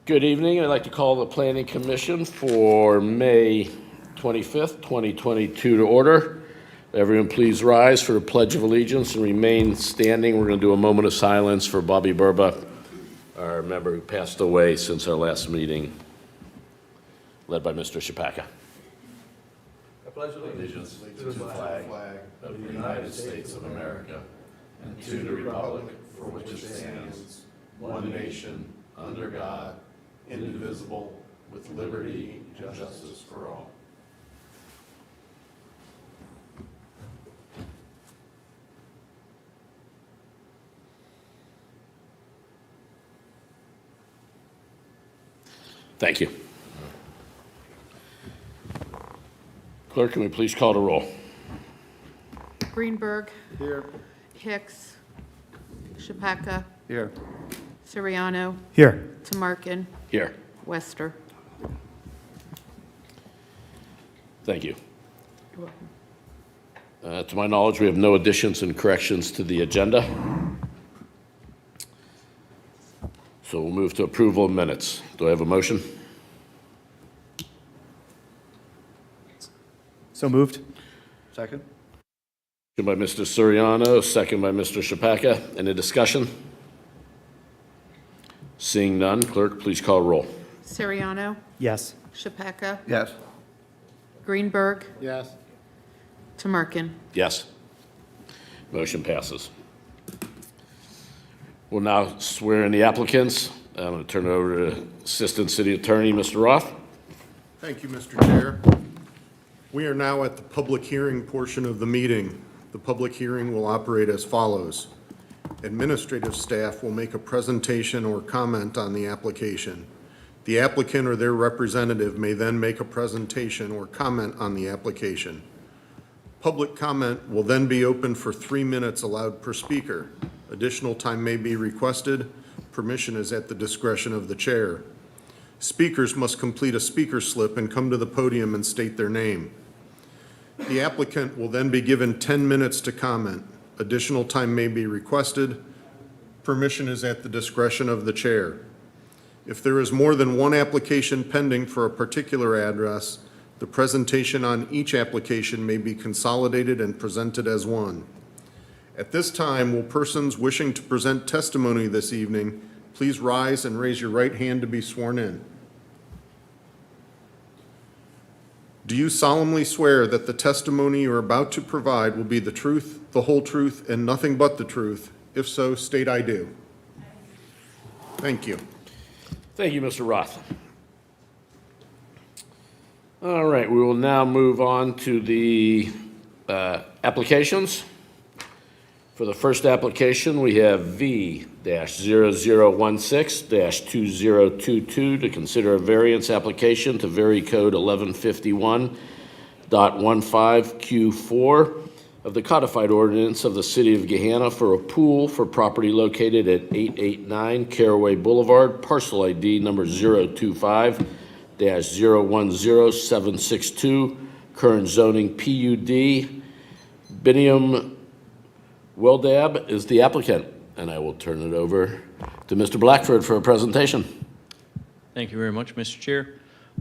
Good evening. I'd like to call the Planning Commission for May 25th, 2022 to order. Everyone please rise for the Pledge of Allegiance and remain standing. We're going to do a moment of silence for Bobby Burba, our member who passed away since our last meeting, led by Mr. Shapaka. I pledge allegiance to the flag of the United States of America and to the republic for which it stands, one nation, under God, indivisible, with liberty and justice for all. Thank you. Clerk, can we please call the roll? Greenberg. Here. Hicks. Shapaka. Here. Siriano. Here. Tamarkin. Here. Wester. Thank you. You're welcome. To my knowledge, we have no additions and corrections to the agenda. So we'll move to approval of minutes. Do I have a motion? So moved. Second. Motion by Mr. Suriano, second by Mr. Shapaka. Any discussion? Seeing none, clerk, please call roll. Siriano. Yes. Shapaka. Yes. Greenberg. Yes. Tamarkin. Yes. Motion passes. We'll now swear in the applicants. I'm going to turn it over to Assistant City Attorney, Mr. Roth. Thank you, Mr. Chair. We are now at the public hearing portion of the meeting. The public hearing will operate as follows. Administrative staff will make a presentation or comment on the application. The applicant or their representative may then make a presentation or comment on the application. Public comment will then be open for 3 minutes allowed per speaker. Additional time may be requested. Permission is at the discretion of the chair. Speakers must complete a speaker slip and come to the podium and state their name. The applicant will then be given 10 minutes to comment. Additional time may be requested. Permission is at the discretion of the chair. If there is more than one application pending for a particular address, the presentation on each application may be consolidated and presented as one. At this time, will persons wishing to present testimony this evening please rise and raise your right hand to be sworn in? Do you solemnly swear that the testimony you are about to provide will be the truth, the whole truth, and nothing but the truth? If so, state I do. Thank you. Thank you, Mr. Roth. All right, we will now move on to the applications. For the first application, we have V-0016-2022 to consider a variance application to vary code 1151.15Q4 of the codified ordinance of the City of Gahanna for a pool for property located at 889 Caraway Boulevard, parcel ID number 025-010762, current zoning PUD. Biniam Weldab is the applicant, and I will turn it over to Mr. Blackford for a presentation. Thank you very much, Mr. Chair.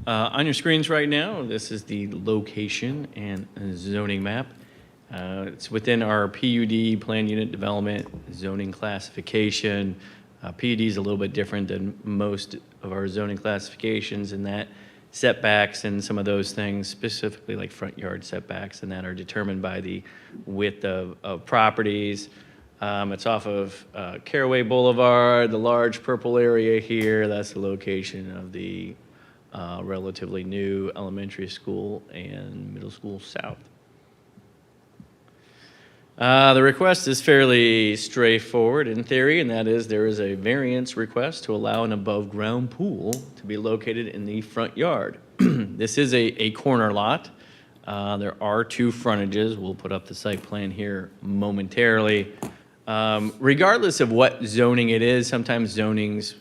On your screens right now, this is the location and zoning map. It's within our PUD, Plan Unit Development, zoning classification. PUD is a little bit different than most of our zoning classifications in that setbacks and some of those things, specifically like front yard setbacks, and that are determined by the width of properties. It's off of Caraway Boulevard, the large purple area here. That's the location of the relatively new elementary school and middle school south. The request is fairly straightforward in theory, and that is there is a variance request to allow an above-ground pool to be located in the front yard. This is a corner lot. There are two frontages. We'll put up the site plan here momentarily. Regardless of what zoning it is, sometimes zonings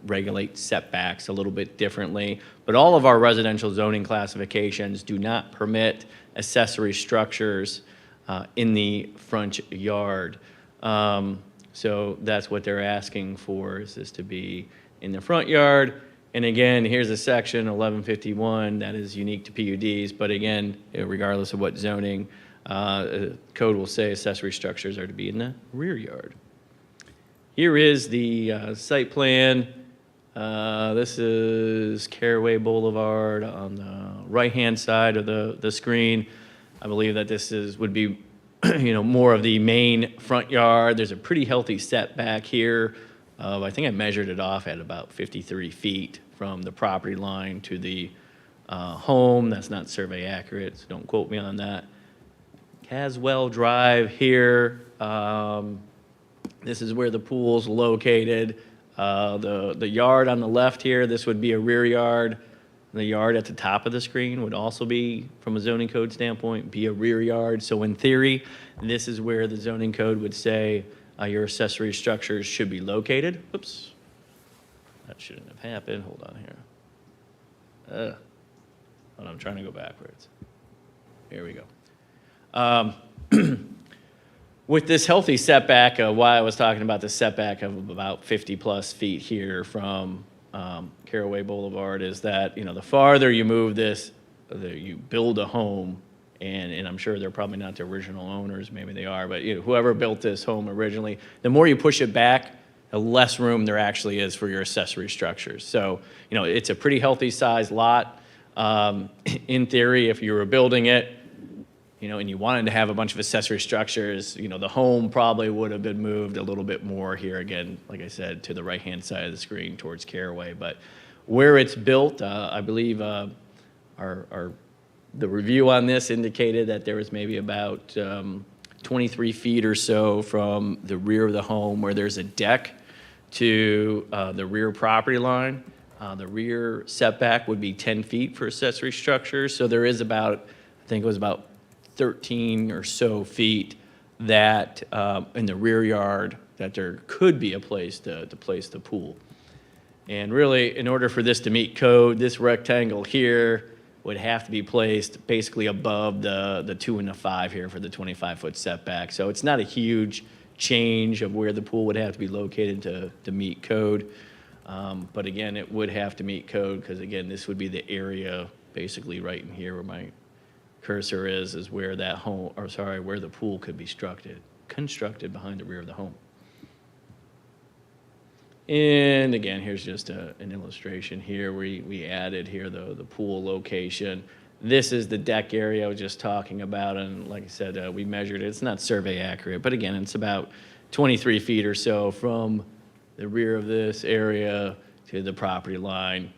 regulate setbacks a little bit differently, but all of our residential zoning classifications do not permit accessory structures in the front yard. So that's what they're asking for, is this to be in the front yard. And again, here's a section, 1151, that is unique to PUDs, but again, regardless of what zoning, code will say accessory structures are to be in the rear yard. Here is the site plan. This is Caraway Boulevard on the right-hand side of the screen. I believe that this would be more of the main front yard. There's a pretty healthy setback here. I think I measured it off at about 53 feet from the property line to the home. That's not survey accurate, so don't quote me on that. Caswell Drive here. This is where the pool's located. The yard on the left here, this would be a rear yard. The yard at the top of the screen would also be, from a zoning code standpoint, be a rear yard. So in theory, this is where the zoning code would say your accessory structures should be located. Oops, that shouldn't have happened. Hold on here. Hold on, I'm trying to go backwards. Here we go. With this healthy setback, why I was talking about the setback of about 50-plus feet here from Caraway Boulevard is that, the farther you move this, you build a home, and I'm sure they're probably not the original owners, maybe they are, but whoever built this home originally, the more you push it back, the less room there actually is for your accessory structures. So, it's a pretty healthy sized lot. In theory, if you were building it, and you wanted to have a bunch of accessory structures, the home probably would have been moved a little bit more here, again, like I said, to the right-hand side of the screen towards Caraway. But where it's built, I believe the review on this indicated that there was maybe about 23 feet or so from the rear of the home where there's a deck to the rear property line. The rear setback would be 10 feet for accessory structures. So there is about, I think it was about 13 or so feet that in the rear yard that there could be a place to place the pool. And really, in order for this to meet code, this rectangle here would have to be placed basically above the 2 and the 5 here for the 25-foot setback. So it's not a huge change of where the pool would have to be located to meet code. But again, it would have to meet code because, again, this would be the area basically right in here where my cursor is where that home, or sorry, where the pool could be constructed behind the rear of the home. And again, here's just an illustration here. We added here the pool location. This is the deck area I was just talking about, and like I said, we measured it. It's not survey accurate, but again, it's about 23 feet or so from the rear of this area to the property line.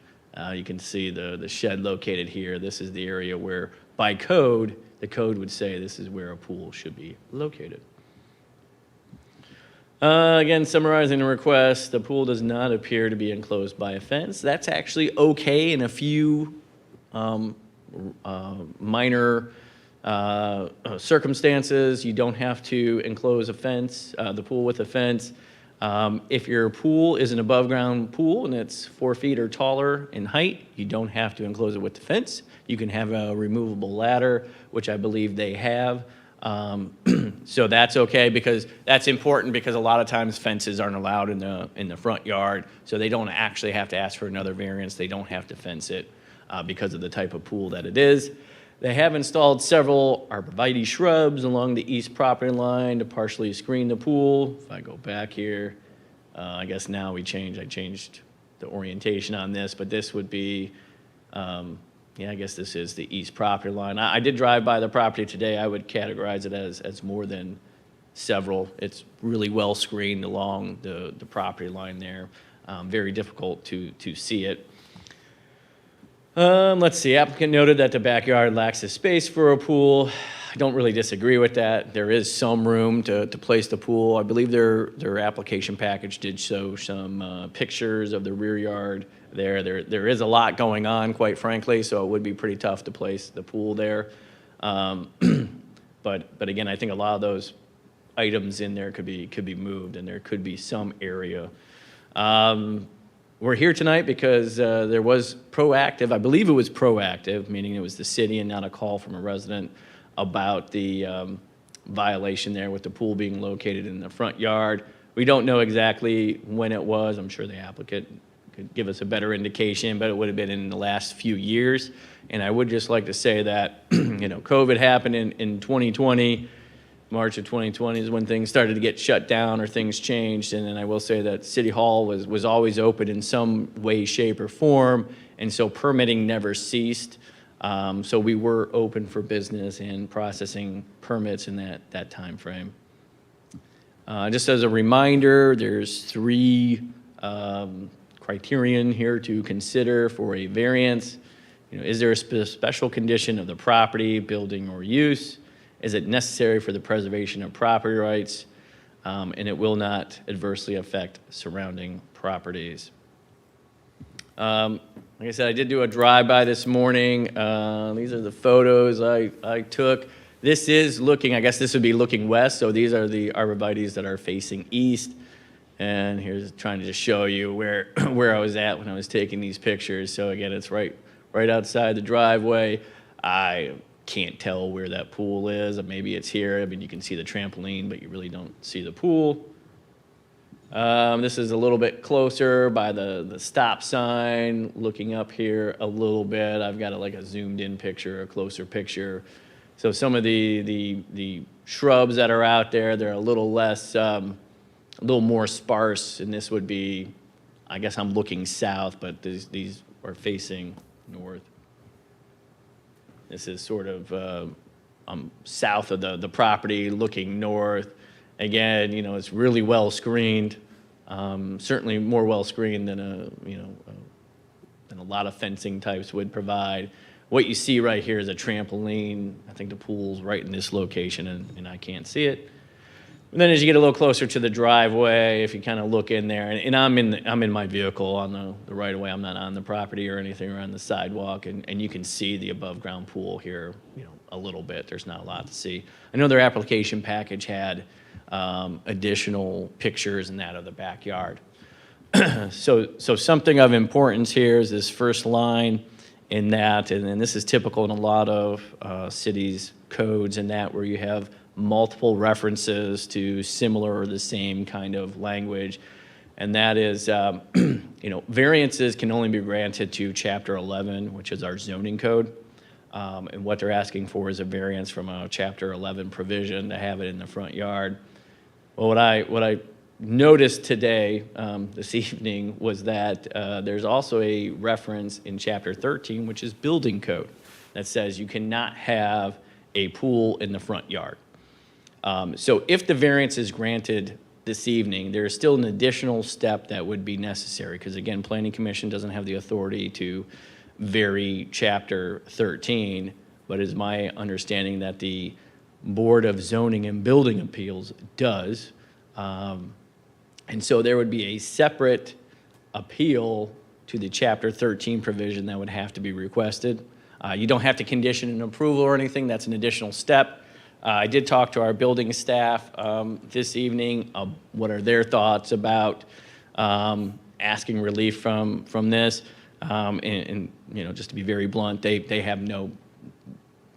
You can see the shed located here. This is the area where, by code, the code would say this is where a pool should be located. Again, summarizing the request, the pool does not appear to be enclosed by a fence. That's actually okay in a few minor circumstances. You don't have to enclose a fence, the pool with a fence. If your pool is an above-ground pool and it's 4 feet or taller in height, you don't have to enclose it with the fence. You can have a removable ladder, which I believe they have. So that's okay, because that's important, because a lot of times fences aren't allowed in the front yard, so they don't actually have to ask for another variance. They don't have to fence it because of the type of pool that it is. They have installed several arborvitae shrubs along the east property line to partially screen the pool. If I go back here, I guess now I changed the orientation on this, but this would be, I guess this is the east property line. I did drive by the property today. I would categorize it as more than several. It's really well screened along the property line there. Very difficult to see it. Let's see, applicant noted that the backyard lacks a space for a pool. I don't really disagree with that. There is some room to place the pool. I believe their application package did show some pictures of the rear yard there. There is a lot going on, quite frankly, so it would be pretty tough to place the pool there. But again, I think a lot of those items in there could be moved, and there could be some area. We're here tonight because there was proactive, I believe it was proactive, meaning it was the city and not a call from a resident about the violation there with the pool being located in the front yard. We don't know exactly when it was. I'm sure the applicant could give us a better indication, but it would have been in the last few years. And I would just like to say that, COVID happened in 2020. March of 2020 is when things started to get shut down or things changed. And then I will say that City Hall was always open in some way, shape, or form. And so permitting never ceased. So we were open for business and processing permits in that time frame. Just as a reminder, there's 3 criterion here to consider for a variance. Is there a special condition of the property, building, or use? Is it necessary for the preservation of property rights? And it will not adversely affect surrounding properties. Like I said, I did do a drive-by this morning. These are the photos I took. This is looking, I guess this would be looking west, so these are the arborvitaes that are facing east. And here's trying to just show you where I was at when I was taking these pictures. So again, it's right outside the driveway. I can't tell where that pool is. Maybe it's here. I mean, you can see the trampoline, but you really don't see the pool. This is a little bit closer by the stop sign, looking up here a little bit. I've got a zoomed in picture, a closer picture. So some of the shrubs that are out there, they're a little less, a little more sparse, and this would be, I guess I'm looking south, but these are facing north. This is sort of south of the property, looking north. Again, it's really well screened. Certainly more well screened than than a lot of fencing types would provide. What you see right here is a trampoline. I think the pool's right in this location, and I can't see it. And then as you get a little closer to the driveway, if you kind of look in there, and I'm in my vehicle on the right of way. I'm not on the property or anything, or on the sidewalk, and you can see the above ground pool here, a little bit. There's not a lot to see. I know their application package had additional pictures and that of the backyard. So something of importance here is this first line in that, and this is typical in a lot of cities' codes and that, where you have multiple references to similar or the same kind of language, and that is, variances can only be granted to Chapter 11, which is our zoning code, and what they're asking for is a variance from a Chapter 11 provision to have it in the front yard. Well, what I noticed today, this evening, was that there's also a reference in Chapter 13, which is building code, that says you cannot have a pool in the front yard. So if the variance is granted this evening, there is still an additional step that would be necessary, because again, Planning Commission doesn't have the authority to vary Chapter 13, but it's my understanding that the Board of Zoning and Building Appeals does. And so there would be a separate appeal to the Chapter 13 provision that would have to be requested. You don't have to condition an approval or anything. That's an additional step. I did talk to our building staff this evening. What are their thoughts about asking relief from this? And just to be very blunt, they have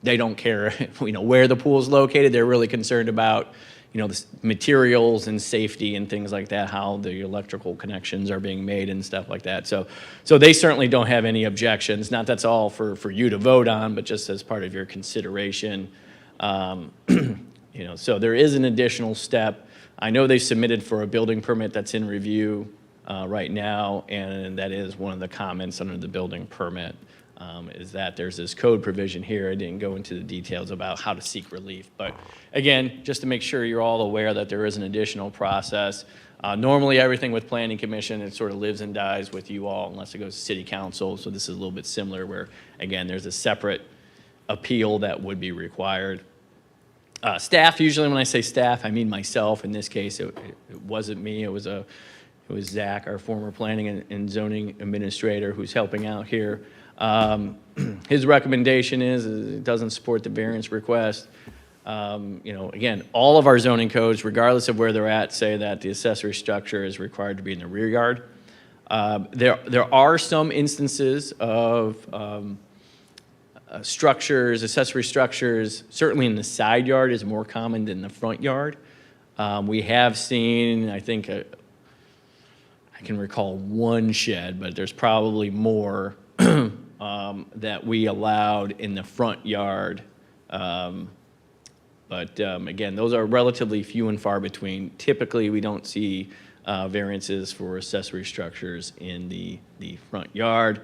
they don't care where the pool is located. They're really concerned about the materials and safety and things like that, how the electrical connections are being made and stuff like that. So they certainly don't have any objections. Not that's all for you to vote on, but just as part of your consideration. So there is an additional step. I know they submitted for a building permit that's in review right now, and that is one of the comments under the building permit, is that there's this code provision here. I didn't go into the details about how to seek relief, but again, just to make sure you're all aware that there is an additional process. Normally, everything with Planning Commission, it sort of lives and dies with you all unless it goes to City Council, so this is a little bit similar where, again, there's a separate appeal that would be required. Staff, usually when I say staff, I mean myself. In this case, it wasn't me. It was Zach, our former planning and zoning administrator, who's helping out here. His recommendation is it doesn't support the variance request. Again, all of our zoning codes, regardless of where they're at, say that the accessory structure is required to be in the rear yard. There are some instances of accessory structures, certainly in the side yard is more common than the front yard. We have seen, I think, can recall one shed, but there's probably more that we allowed in the front yard. But again, those are relatively few and far between. Typically, we don't see variances for accessory structures in the front yard.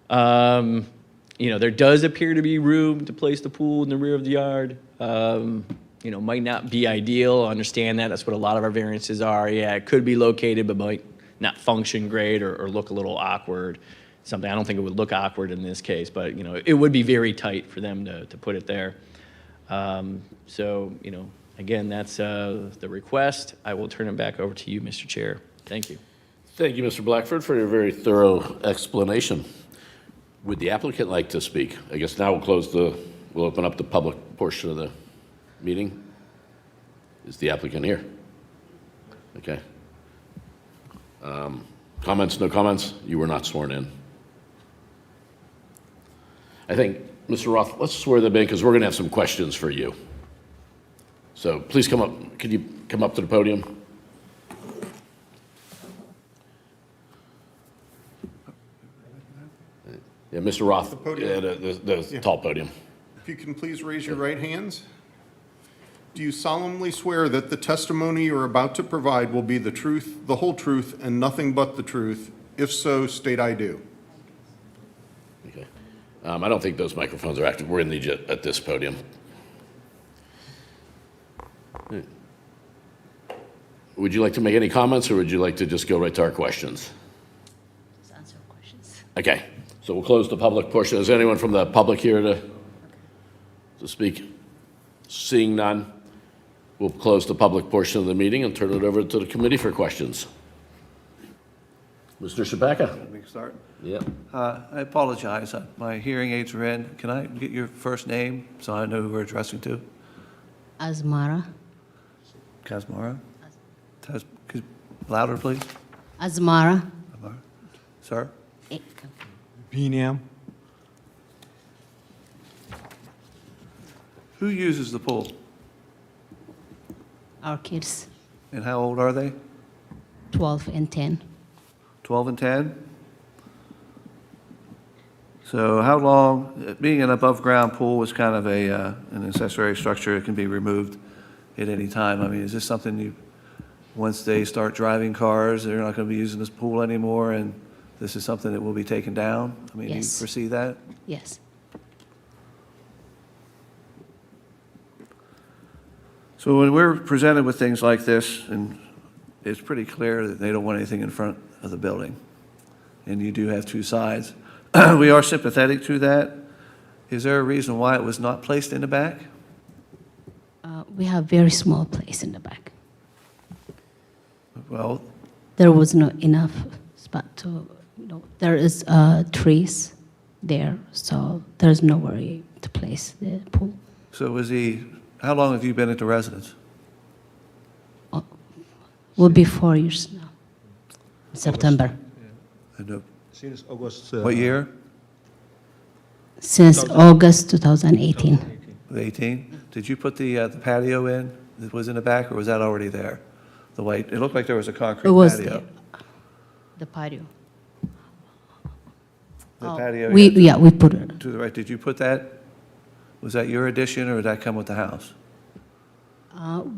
There does appear to be room to place the pool in the rear of the yard. Might not be ideal. I understand that. That's what a lot of our variances are. Yeah, it could be located, but might not function great or look a little awkward. Something I don't think it would look awkward in this case, but it would be very tight for them to put it there. Again, that's the request. I will turn it back over to you, Mr. Chair. Thank you. Thank you, Mr. Blackford, for your very thorough explanation. Would the applicant like to speak? I guess now we'll open up the public portion of the meeting. Is the applicant here? Okay. Comments, no comments? You were not sworn in. I think, Mr. Roth, let's swear them in because we're going to have some questions for you. So please come up. Could you come up to the podium? Yeah, Mr. Roth, The podium? yeah, the tall podium. If you can please raise your right hands. Do you solemnly swear that the testimony you're about to provide will be the truth, the whole truth, and nothing but the truth? If so, state I do. Okay. I don't think those microphones are active. We're at this podium. Would you like to make any comments, or would you like to just go right to our questions? Just answer questions. Okay, so we'll close the public portion. Is anyone from the public here to speak? Seeing none, we'll close the public portion of the meeting and turn it over to the committee for questions. Mr. Shabaka? Let me start. Yeah. I apologize. My hearing aids are in. Can I get your first name so I know who we're addressing to? Asmara. Kazmara? Louder, please. Asmara. Sir? Binyam. Who uses the pool? Our kids, And how old are they? 12 and 10. 12 and 10? So how long, being an above-ground pool is kind of an accessory structure, it can be removed at any time. I mean, is this something once they start driving cars, they're not going to be using this pool anymore, and this is something that will be taken down? I mean, do you Yes. foresee that? Yes. So when we're presented with things like this, and it's pretty clear that they don't want anything in front of the building, and you do have two sides, we are sympathetic to that. Is there a reason why it was not placed in the back? We have very small place in the back. Well, There was not enough spot to, there is trees there, so there's nowhere to place the pool. so how long have you been at the residence? Will be 4 years now, September. Since August. What year? Since August 2018. 18? Did you put the patio in that was in the back, or was that already there? The white, it looked like there was a concrete It was patio. there. The patio. The patio We put it. to the right, did you put that? Was that your addition, or did that come with the house?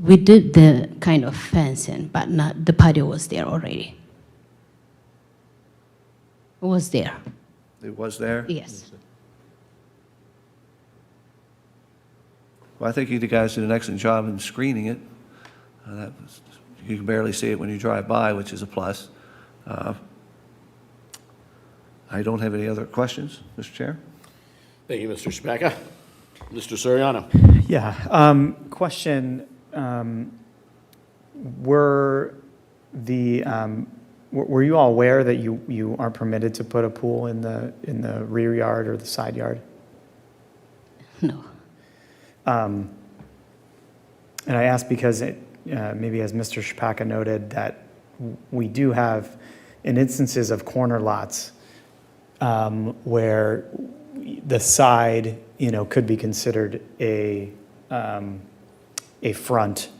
We did the kind of fencing, but not, the patio was there already. It was there, It was there? yes. Well, I think you guys did an excellent job in screening it. You can barely see it when you drive by, which is a plus. I don't have any other questions, Mr. Chair. Thank you, Mr. Shabaka. Mr. Soriano? Yeah. Question, were you all aware that you aren't permitted to put a pool in the rear yard or the side yard? No. And I ask because maybe as Mr. Shapaka noted, that we do have in instances of corner lots where the side, could be considered a front,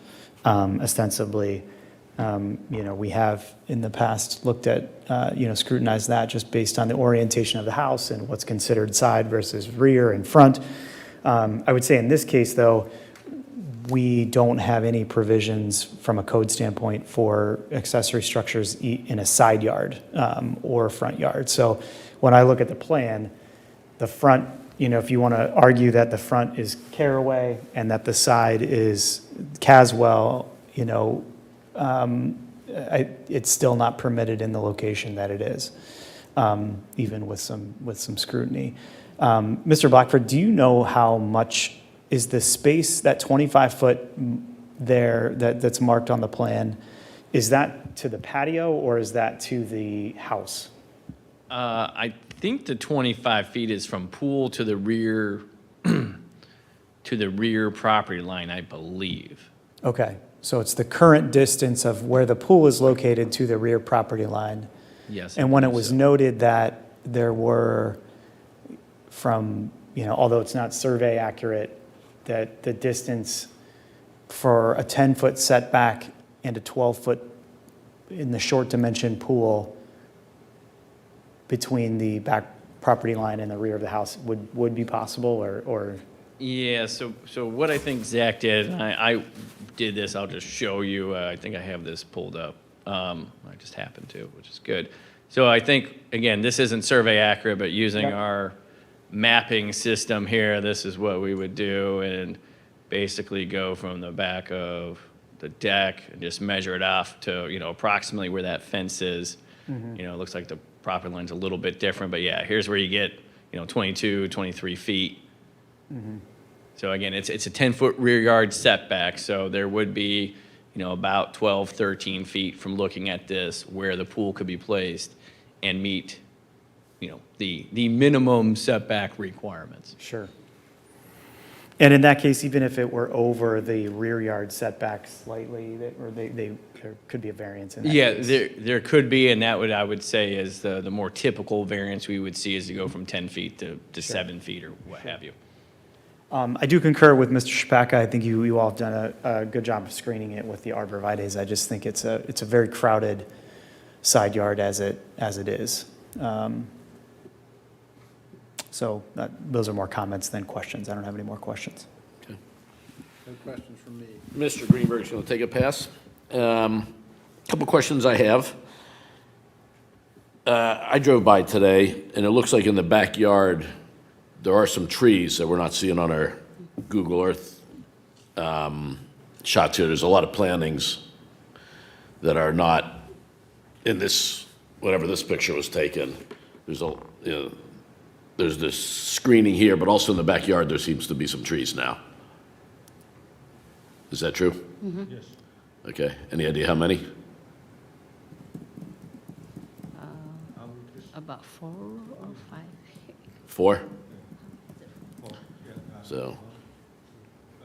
ostensibly. We have in the past looked at, scrutinized that just based on the orientation of the house and what's considered side versus rear and front. I would say in this case, though, we don't have any provisions from a code standpoint for accessory structures in a side yard or front yard. So when I look at the plan, the front, if you want to argue that the front is Caraway and that the side is Caswell, it's still not permitted in the location that it is, even with some scrutiny. Mr. Blackford, do you know how much is the space, that 25-foot there that's marked on the plan, is that to the patio or is that to the house? I think the 25 feet is from pool to the rear, to the rear property line, I believe. Okay, so it's the current distance of where the pool is located to the rear property line. Yes. I And when it believe was so. noted that there were from, although it's not survey accurate, that the distance for a 10-foot setback and a 12-foot in the short dimension pool between the back property line and the rear of the house would be possible or? Yeah, so what I think Zach did, and I did this, I'll just show you, I think I have this pulled up. I just happened to, which is good. So I think, again, this isn't survey accurate, but using Yep. our mapping system here, this is what we would do, and basically go from the back of the deck and just measure it off to, approximately where that fence is. It looks like the property line's a little bit different, but yeah, here's where you get, 22, 23 feet. So again, it's a 10-foot rear yard setback, so there would be, about 12, 13 feet from looking at this where the pool could be placed and meet, the minimum setback requirements. Sure. And in that case, even if it were over the rear yard setback slightly, there could be a variance in that Yeah, case. there could be, and that I would say is the more typical variance we would see is to go from 10 feet to 7 feet or what have you. I do concur with Mr. Shapaka. I think you all have done a good job of screening it with the arborvitaes. I just think it's a very crowded side yard as it is. So those are more comments than questions. I don't have any more questions. No questions from me. Mr. Greenberg's going to take a pass. Couple questions I have. I drove by today, and it looks like in the backyard, there are some trees that we're not seeing on our Google Earth shots here. There's a lot of plantings that are not in this, whatever this picture was taken. There's this screening here, but also in the backyard, there seems to be some trees now. Is that true? Yes. Okay. Any idea how many? About 4 or 5. 4? Oh, yeah, So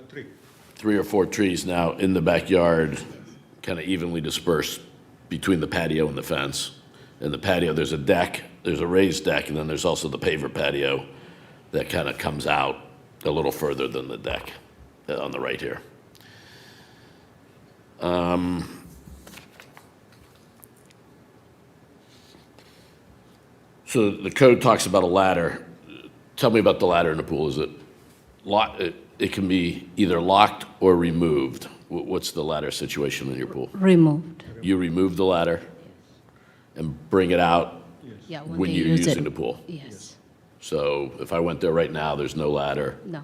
three. 3 or 4 trees now in the backyard, kind of evenly dispersed between the patio and the fence. In the patio, there's a deck, there's a raised deck, and then there's also the paver patio that kind of comes out a little further than the deck on the right here. So the code talks about a ladder. Tell me about the ladder in the pool. Is it locked? It can be either locked or removed. What's the ladder situation in your pool? Removed. You remove the ladder and bring it out Yeah, when they you're use using it. the pool. Yes. So if I went there right now, there's no ladder No.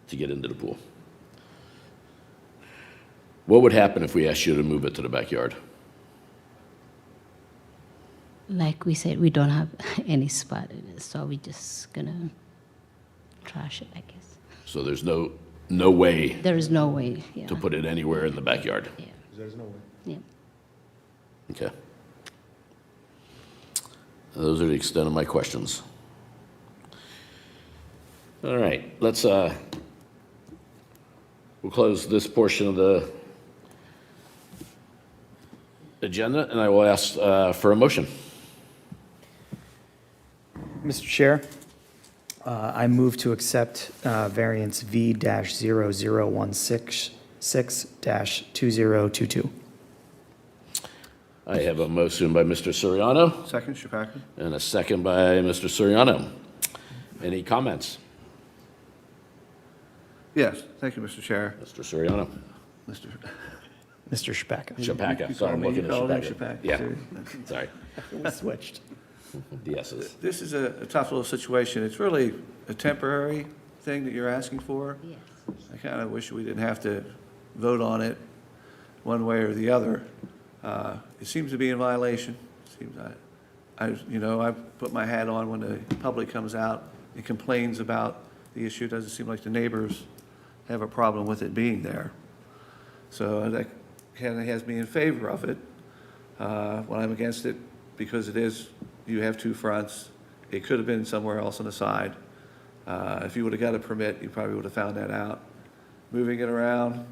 to get into the pool. What would happen if we asked you to move it to the backyard? Like we said, we don't have any spot in it, so we just gonna trash it, I guess. So there's no way There is no way, yeah. to put it anywhere in the backyard? Yeah, There's no way. yeah. Okay. Those are the extent of my questions. All right, we'll close this portion of the agenda, and I will ask for a motion. Mr. Chair, I move to accept variance V-00166-2022. I have a motion by Mr. Soriano Second, Chewbacca? and a second by Mr. Soriano. Any comments? Yes, thank you, Mr. Chair. Mr. Soriano? Mr. Mr. Shabaka. Chewbacca, You sorry, I'm call me- looking you at call me Chewbacca. Chewbacca, Yeah, too. sorry, We switched. the S's. This is a tough little situation. It's really a temporary thing that you're asking for. Yes. I kind of wish we didn't have to vote on it one way or the other. It seems to be in violation. Seems I put my hat on when the public comes out and complains about the issue. It doesn't seem like the neighbors have a problem with it being there. So that kind of has me in favor of it. When I'm against it, because you have two fronts. It could have been somewhere else on the side. If you would have got a permit, you probably would have found that out. Moving it around,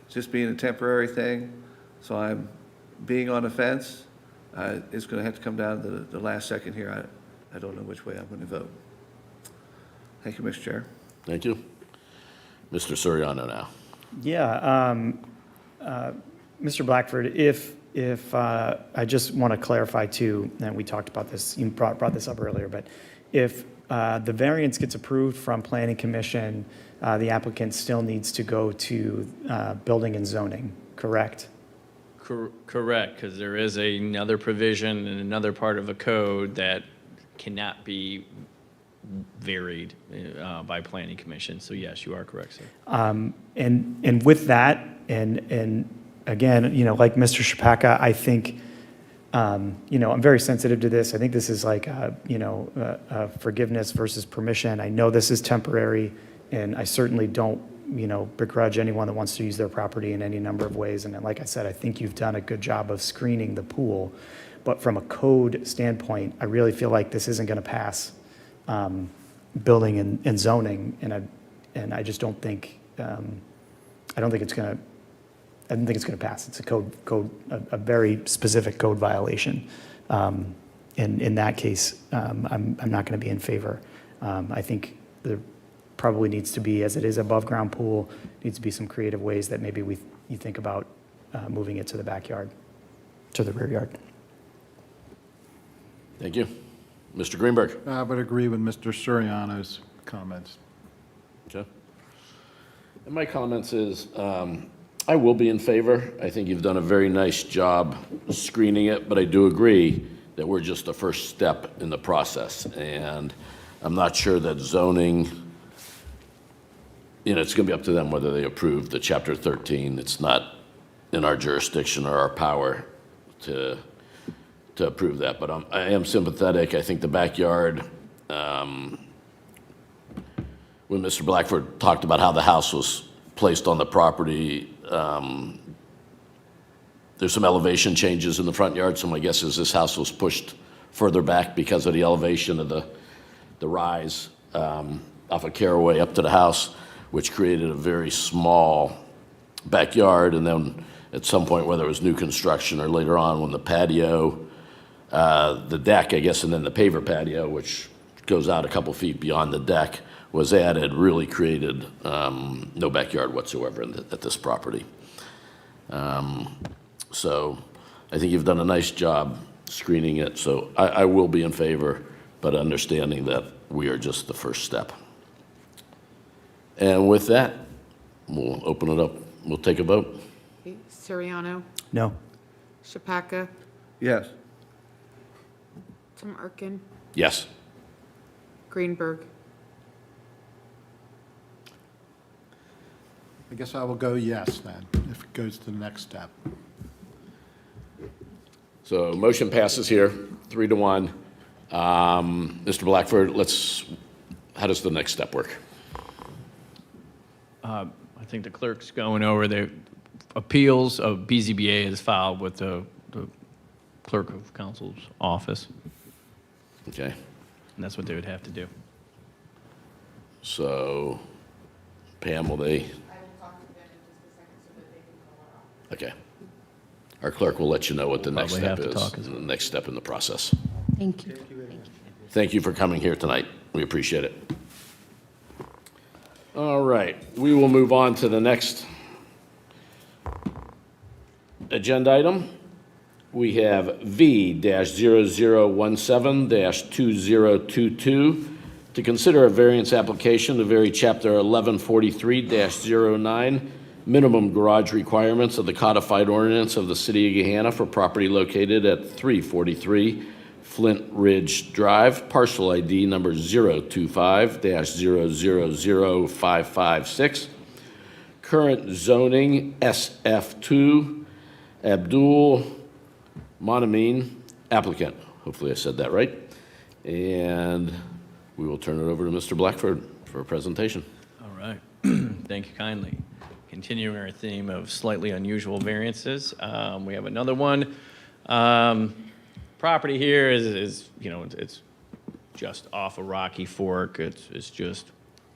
just being a temporary thing, so I'm being on the fence. It's going to have to come down to the last second here. I don't know which way I'm going to vote. Thank you, Mr. Chair. Thank you. Mr. Soriano now. Yeah, Mr. Blackford, if I just want to clarify too, and we talked about this, you brought this up earlier, but if the variance gets approved from Planning Commission, the applicant still needs to go to Building and Zoning, correct? Correct, because there is another provision in another part of a code that cannot be varied by planning commission. So yes, you are correct, sir. And with that, and again, like Mr. Shapaka, I think, I'm very sensitive to this. I think this is like, forgiveness versus permission. I know this is temporary, and I certainly don't, begrudge anyone that wants to use their property in any number of ways. And like I said, I think you've done a good job of screening the pool. But from a code standpoint, I really feel like this isn't going to pass building and zoning, and I just don't think, I don't think it's going to pass. It's a very specific code violation. In that case, I'm not going to be in favor. I think there probably needs to be, as it is above ground pool, needs to be some creative ways that maybe you think about moving it to the backyard, to the rear yard. Thank you. Mr. Greenberg? I would agree with Mr. Soriano's comments. Okay. And my comments is, I will be in favor. I think you've done a very nice job screening it, but I do agree that we're just the first step in the process. And I'm not sure that zoning, it's going to be up to them whether they approve the Chapter 13. It's not in our jurisdiction or our power to approve that, but I am sympathetic. I think the backyard, when Mr. Blackford talked about how the house was placed on the property, there's some elevation changes in the front yard, so my guess is this house was pushed further back because of the elevation of the rise off of Caraway up to the house, which created a very small backyard. And then at some point, whether it was new construction or later on when the patio, the deck, I guess, and then the paver patio, which goes out a couple feet beyond the deck, was added, really created no backyard whatsoever at this property. So I think you've done a nice job screening it, so I will be in favor, but understanding that we are just the first step. And with that, we'll open it up. We'll take a vote. Okay, Soriano, No? Chapaka, Yes. Tumarkin, Yes. Greenberg. I guess I will go yes then, if it goes to the next step. So motion passes here, 3-1. Mr. Blackford, how does the next step work? I think the clerk's going over the appeals of BZBA is filed with the clerk of council's office, Okay, and that's what they would have to do. so Pam, will they? I will talk to them in just a second so that they can call it off. Okay. Our clerk will let you know what the next Probably step have to is, talk as and the next step in the process. Thank you. Thank you for coming here tonight. We appreciate it. All right, we will move on to the next agenda item. We have V-0017-2022 to consider a variance application to vary Chapter 1143-09, minimum garage requirements of the codified ordinance of the City of Gahanna for property located at 343 Flint Ridge Drive, parcel ID number 025-000556. Current zoning SF2, Abdul Monamin, applicant. Hopefully I said that right. And we will turn it over to Mr. Blackford for a presentation. All right. Thank you kindly. Continuing our theme of slightly unusual variances, we have another one. Property here is it's just off of Rocky Fork. It's just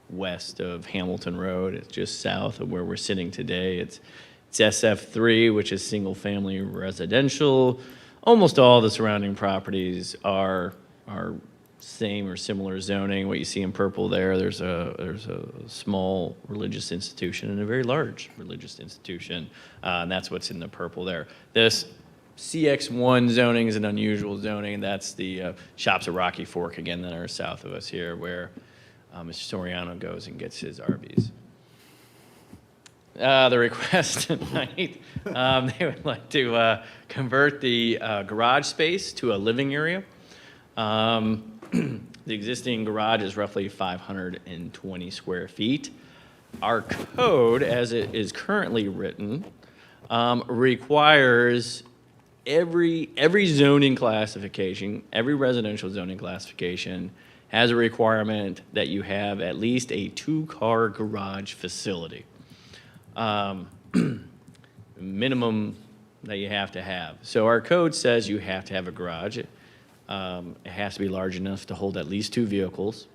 west of Hamilton Road. It's just south of where we're sitting today. It's SF3, which is single-family residential. Almost all the surrounding properties are same or similar zoning. What you see in purple there's a small religious institution and a very large religious institution, and that's what's in the purple there. This CX1 zoning is an unusual zoning. That's the shops at Rocky Fork, again, that are south of us here, where Mr. Soriano goes and gets his Arby's. The request tonight, they would like to convert the garage space to a living area. The existing garage is roughly 520 square feet. Our code, as it is currently written, requires every zoning classification, every residential zoning classification has a requirement that you have at least a 2-car garage facility. Minimum that you have to have. So our code says you have to have a garage. It has to be large enough to hold at least 2 vehicles.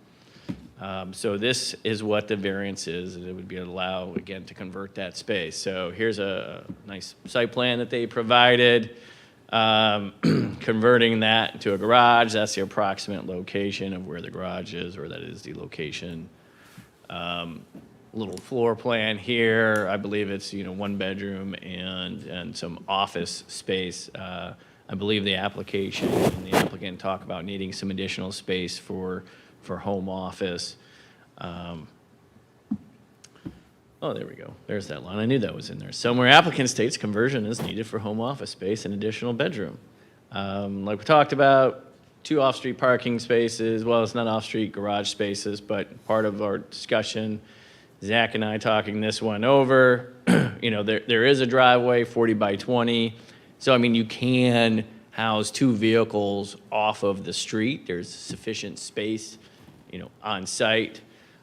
So this is what the variance is, and it would be allow, again, to convert that space. So here's a nice site plan that they provided. Converting that to a garage, that's the approximate location of where the garage is, or that is the location. Little floor plan here. I believe it's 1 bedroom and some office space. I believe the application and the applicant talk about needing some additional space for home office. Oh, there we go. There's that line. I knew that was in there. Somewhere applicant states conversion is needed for home office space and additional bedroom. Like we talked about, 2 off-street parking spaces. Well, it's not off-street garage spaces, but part of our discussion, Zach and I talking this one over, there is a driveway, 40 by 20. So, I mean, you can house 2 vehicles off of the street. There's sufficient space, on site.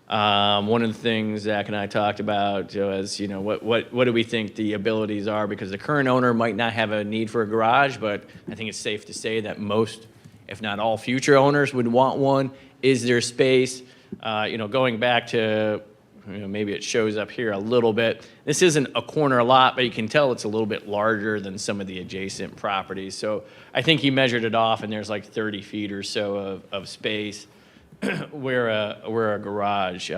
One of the things Zach and I talked about, is, what do we think the abilities are? Because the current owner might not have a need for a garage, but I think it's safe to say that most, if not all, future owners would want one. Is there space? Going back to, maybe it shows up here a little bit. This isn't a corner lot, but you can tell it's a little bit larger than some of the adjacent properties. So I think he measured it off, and there's like 30 feet or so of space where a garage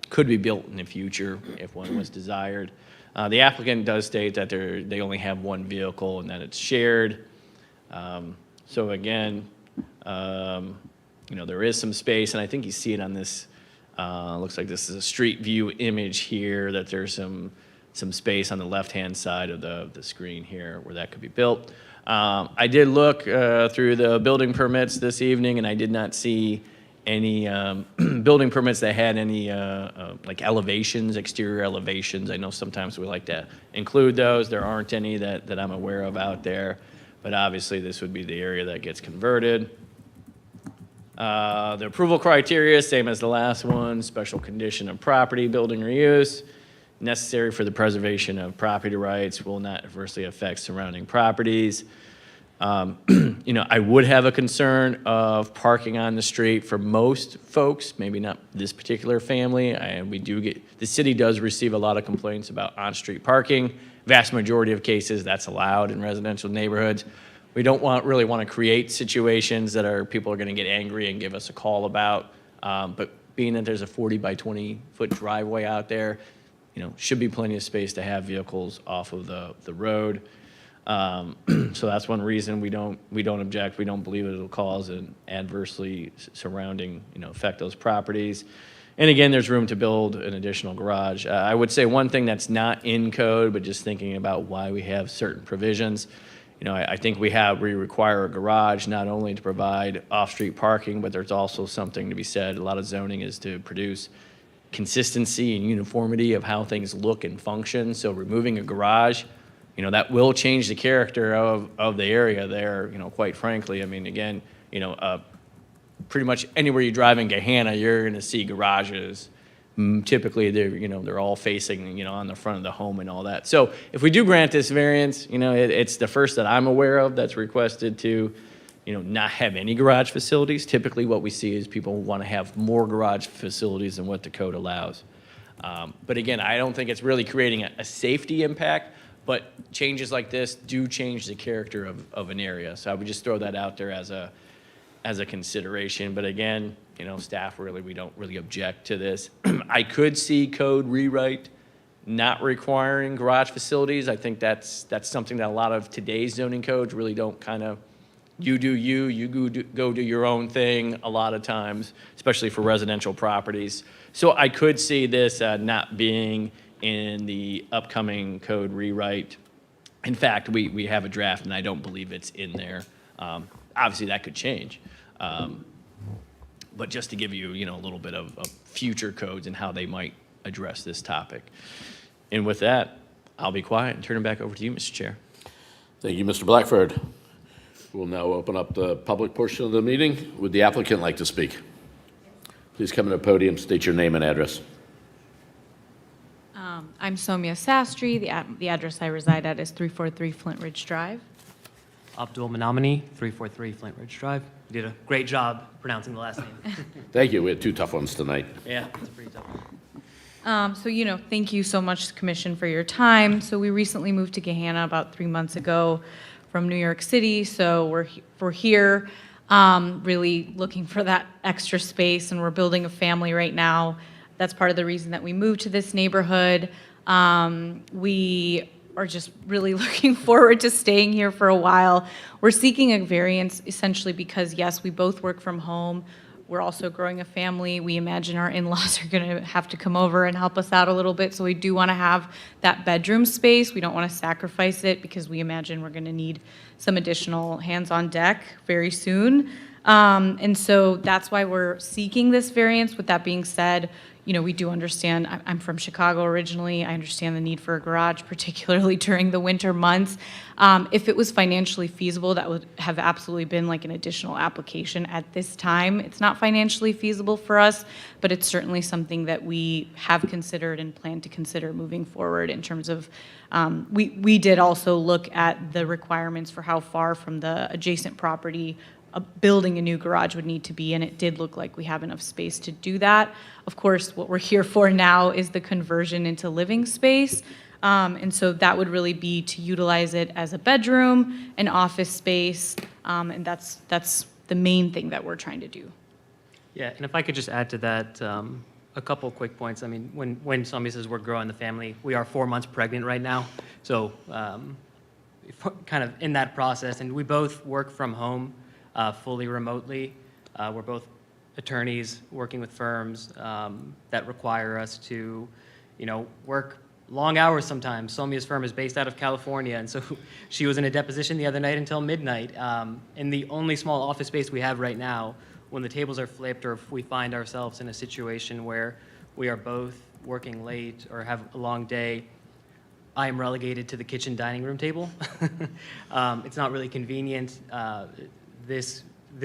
could be built in the future if one was desired. The applicant does state that they only have 1 vehicle and that it's shared. So again, there is some space, and I think you see it on this. Looks like this is a street view image here, that there's some space on the left-hand side of the screen here where that could be built. I did look through the building permits this evening, and I did not see any building permits that had any like elevations, exterior elevations. I know sometimes we like to include those. There aren't any that I'm aware of out there, but obviously this would be the area that gets converted. The approval criteria, same as the last one: special condition of property, building, or use, necessary for the preservation of property rights, will not adversely affect surrounding properties. I would have a concern of parking on the street for most folks, maybe not this particular family. The city does receive a lot of complaints about on-street parking. Vast majority of cases, that's allowed in residential neighborhoods. We don't really want to create situations that people are going to get angry and give us a call about. But being that there's a 40 by 20 foot driveway out there, should be plenty of space to have vehicles off of the road. So that's one reason we don't object. We don't believe it'll cause an adversely surrounding, affect those properties. And again, there's room to build an additional garage. I would say one thing that's not in code, but just thinking about why we have certain provisions. I think we require a garage not only to provide off-street parking, but there's also something to be said. A lot of zoning is to produce consistency and uniformity of how things look and function. So removing a garage, that will change the character of the area there, quite frankly. I mean, again, pretty much anywhere you drive in Gahanna, you're going to see garages. Typically, they're all facing, on the front of the home and all that. So if we do grant this variance, it's the first that I'm aware of that's requested to, not have any garage facilities. Typically, what we see is people want to have more garage facilities than what the code allows. But again, I don't think it's really creating a safety impact, but changes like this do change the character of an area. So I would just throw that out there as a consideration. But again, staff we don't really object to this. I could see code rewrite not requiring garage facilities. I think that's something that a lot of today's zoning codes really don't kind of, you go do your own thing a lot of times, especially for residential properties. So I could see this not being in the upcoming code rewrite. In fact, we have a draft, and I don't believe it's in there. Obviously, that could change. But just to give you, a little bit of future codes and how they might address this topic. And with that, I'll be quiet and turn it back over to you, Mr. Chair. Thank you, Mr. Blackford. We'll now open up the public portion of the meeting. Would the applicant like to speak? Please come to the podium, state your name and address. I'm Soumya Sastry. The address I reside at is 343 Flint Ridge Drive. Abdul Manamani, 343 Flint Ridge Drive. You did a great job pronouncing the last name. Thank you. We had two tough ones tonight. Yeah, it's a pretty tough one. Thank you so much, Commission, for your time. So we recently moved to Gahanna about 3 months ago from New York City. So we're here really looking for that extra space, and we're building a family right now. That's part of the reason that we moved to this neighborhood. We are just really looking forward to staying here for a while. We're seeking a variance essentially because, yes, we both work from home. We're also growing a family. We imagine our in-laws are going to have to come over and help us out a little bit, so we do want to have that bedroom space. We don't want to sacrifice it because we imagine we're going to need some additional hands on deck very soon. And so that's why we're seeking this variance. With that being said, we do understand, I'm from Chicago originally, I understand the need for a garage, particularly during the winter months. If it was financially feasible, that would have absolutely been like an additional application at this time. It's not financially feasible for us, but it's certainly something that we have considered and plan to consider moving forward in terms of, we did also look at the requirements for how far from the adjacent property building a new garage would need to be, and it did look like we have enough space to do that. Of course, what we're here for now is the conversion into living space, and so that would really be to utilize it as a bedroom, an office space, and that's the main thing that we're trying to do. Yeah, and if I could just add to that, a couple quick points. I mean, when somebody says we're growing the family, we are 4 months pregnant right now, so kind of in that process, and we both work from home. Fully remotely. We're both attorneys working with firms that require us to, work long hours sometimes. Soumya's firm is based out of California, and so she was in a deposition the other night until midnight. In the only small office space we have right now, when the tables are flipped or if we find ourselves in a situation where we are both working late or have a long day, I am relegated to the kitchen dining room table. It's not really convenient. This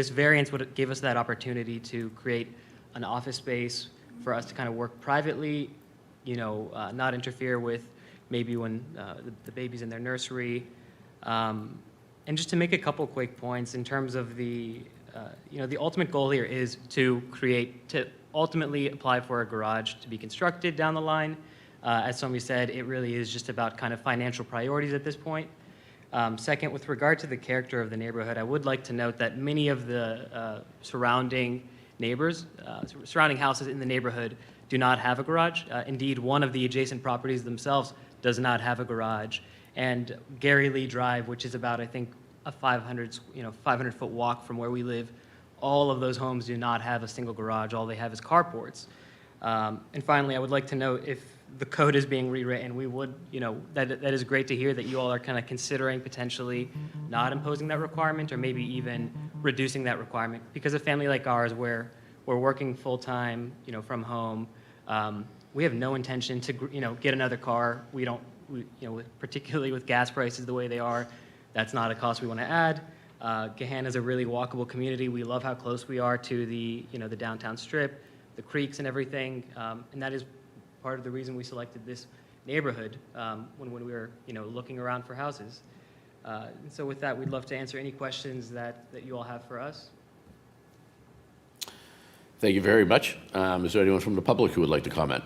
variance would give us that opportunity to create an office space for us to kind of work privately, not interfere with maybe when the baby's in their nursery. And just to make a couple quick points in terms of the ultimate goal here is to ultimately apply for a garage to be constructed down the line. As Soumya said, it really is just about kind of financial priorities at this point. Second, with regard to the character of the neighborhood, I would like to note that many of the surrounding neighbors, surrounding houses in the neighborhood do not have a garage. Indeed, one of the adjacent properties themselves does not have a garage. and Gary Lee Drive, which is about, I think, a 500-foot walk from where we live. All of those homes do not have a single garage. All they have is carports. And finally, I would like to note, if the code is being rewritten, we would, that is great to hear that you all are kind of considering potentially not imposing that requirement or maybe even reducing that requirement. Because a family like ours, where we're working full-time, from home, we have no intention to, get another car. We don't, particularly with gas prices the way they are, that's not a cost we want to add. Gahanna is a really walkable community. We love how close we are to the, the downtown strip, the creeks and everything, and that is part of the reason we selected this neighborhood when we were, looking around for houses. And so with that, we'd love to answer any questions that you all have for us. Thank you very much. Is there anyone from the public who would like to comment?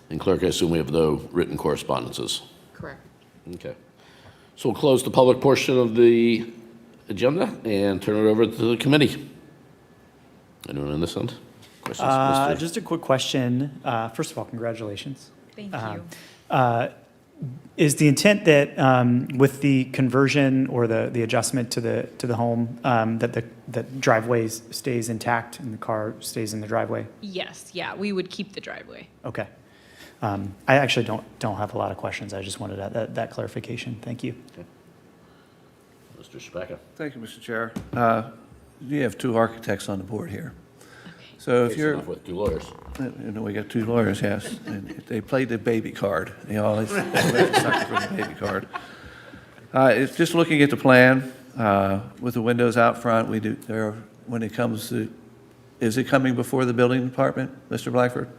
And clerk, I assume we have no written correspondences. Correct. Okay. So we'll close the public portion of the agenda and turn it over to the committee. Anyone on this end? Questions? Mr. Just a quick question. First of all, congratulations. Thank you. Is the intent that with the conversion or the adjustment to the home, that the driveway stays intact and the car stays in the driveway? Yes, yeah, we would keep the driveway. Okay. I actually don't have a lot of questions. I just wanted that clarification. Thank you. Okay. Mr. Shabaka. Thank you, Mr. Chair. You have two architects on the board here. So if Facing you're, off with two lawyers. we got two lawyers, yes, and they played the baby card. They always like to sucker for the baby card. It's just looking at the plan, with the windows out front, when it comes to, is it coming before the building department, Mr. Blackford?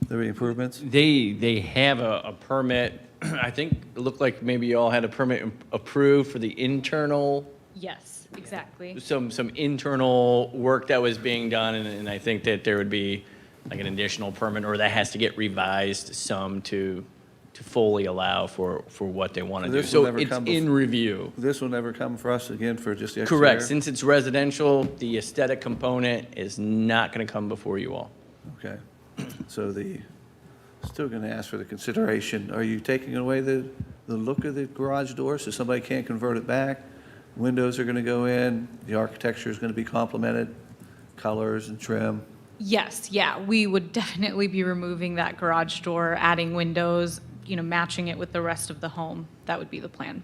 The improvements? They have a permit, I think it looked like maybe you all had a permit approved for the internal, Yes, exactly. some internal work that was being done, and I think that there would be like an additional permit, or that has to get revised some to fully allow for what they want to do. This will So never it's come in review. This will never come for us again for just the exterior? Correct. Since it's residential, the aesthetic component is not going to come before you all. Okay. So still going to ask for the consideration. Are you taking away the look of the garage door so somebody can't convert it back? Windows are going to go in, the architecture is going to be complemented, colors and trim. Yes, yeah, we would definitely be removing that garage door, adding windows, matching it with the rest of the home. That would be the plan.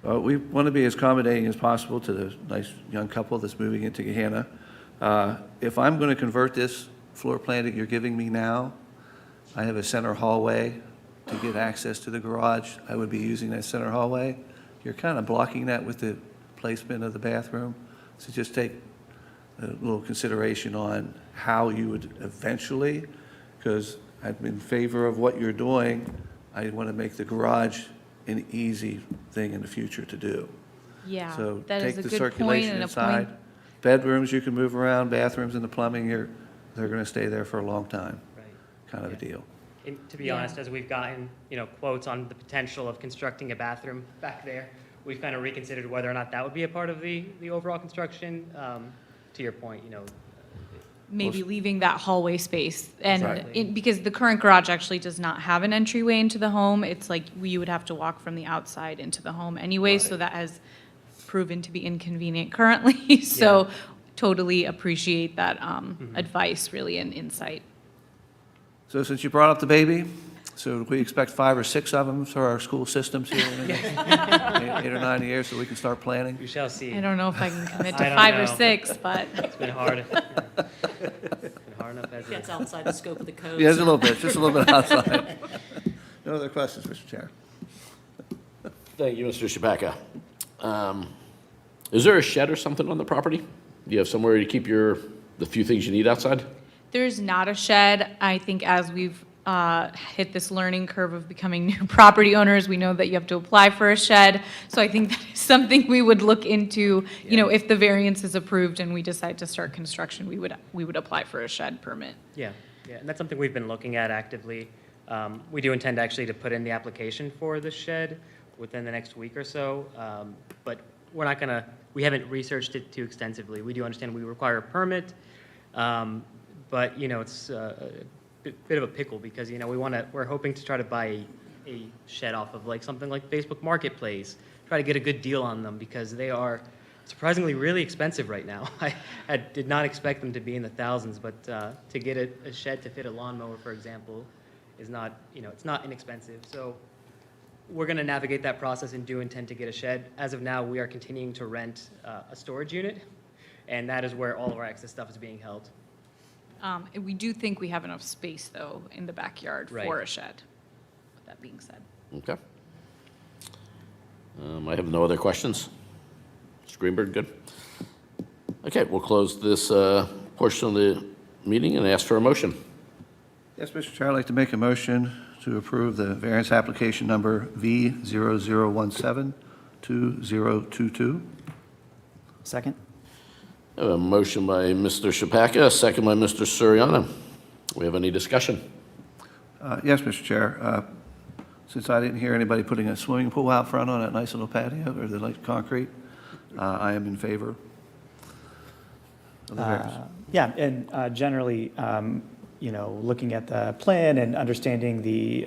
We want to be as accommodating as possible to the nice young couple that's moving into Gahanna. If I'm going to convert this floor plan that you're giving me now, I have a center hallway to get access to the garage. I would be using that center hallway. You're kind of blocking that with the placement of the bathroom. So just take a little consideration on how you would eventually, because I'm in favor of what you're doing. I want to make the garage an easy thing in the future to do. Yeah, So that is take a the good point circulation and a inside. point. Bedrooms you can move around, bathrooms and the plumbing, they're going to stay there for a long time, Right. kind of a deal. And to be Yeah. honest, as we've gotten, quotes on the potential of constructing a bathroom back there, we've kind of reconsidered whether or not that would be a part of the overall construction. To your point, Maybe leaving that hallway space, and Exactly. because the current garage actually does not have an entryway into the home, it's like you would have to walk from the outside into the home anyway, so that has proven to be inconvenient currently. So totally appreciate that advice, really, and insight. So since you brought up the baby, so we expect 5 or 6 of them for our school systems here in the next 8 or 9 years so we can start planning? We shall see. I don't know if I can commit I to don't 5 or know. 6, but It's been hard. It's been hard enough as Gets is. outside the scope of the code. Yeah, just a little bit, just a little bit outside. No other questions, Mr. Chair? Thank you, Mr. Shabaka. Is there a shed or something on the property? Do you have somewhere to keep the few things you need outside? there's not a shed. I think as we've hit this learning curve of becoming new property owners, we know that you have to apply for a shed. So I think that is something we would look into, you know, if the variance is approved and we decide to start construction, we would apply for a shed permit. Yeah, and that's something we've been looking at actively. We do intend actually to put in the application for the shed within the next week or so, but we're not gonna, we haven't researched it too extensively. We do understand we require a permit, but, you know, it's a bit of a pickle because, you know, we're hoping to try to buy a shed off of like something like Facebook Marketplace, try to get a good deal on them because they are surprisingly really expensive right now. I did not expect them to be in the thousands, but to get a shed to fit a lawnmower, for example, is not, it's not inexpensive. So we're going to navigate that process and do intend to get a shed. As of now, we are continuing to rent a storage unit, and that is where all of our excess stuff is being held. We do think we have enough space, though, in the backyard Right. for a shed. With that being said. Okay. I have no other questions. Mr. Greenberg, good? Okay, we'll close this portion of the meeting and ask for a motion. Yes, Mr. Chair, I'd like to make a motion to approve the variance application number V00172022. Second? I have a motion by Mr. Chapaka, a second by Mr. Suriano. We have any discussion? Yes, Mr. Chair. Since I didn't hear anybody putting a swimming pool out front on that nice little patio or the light concrete, I am in favor of the variance. Yeah, and generally, looking at the plan and understanding the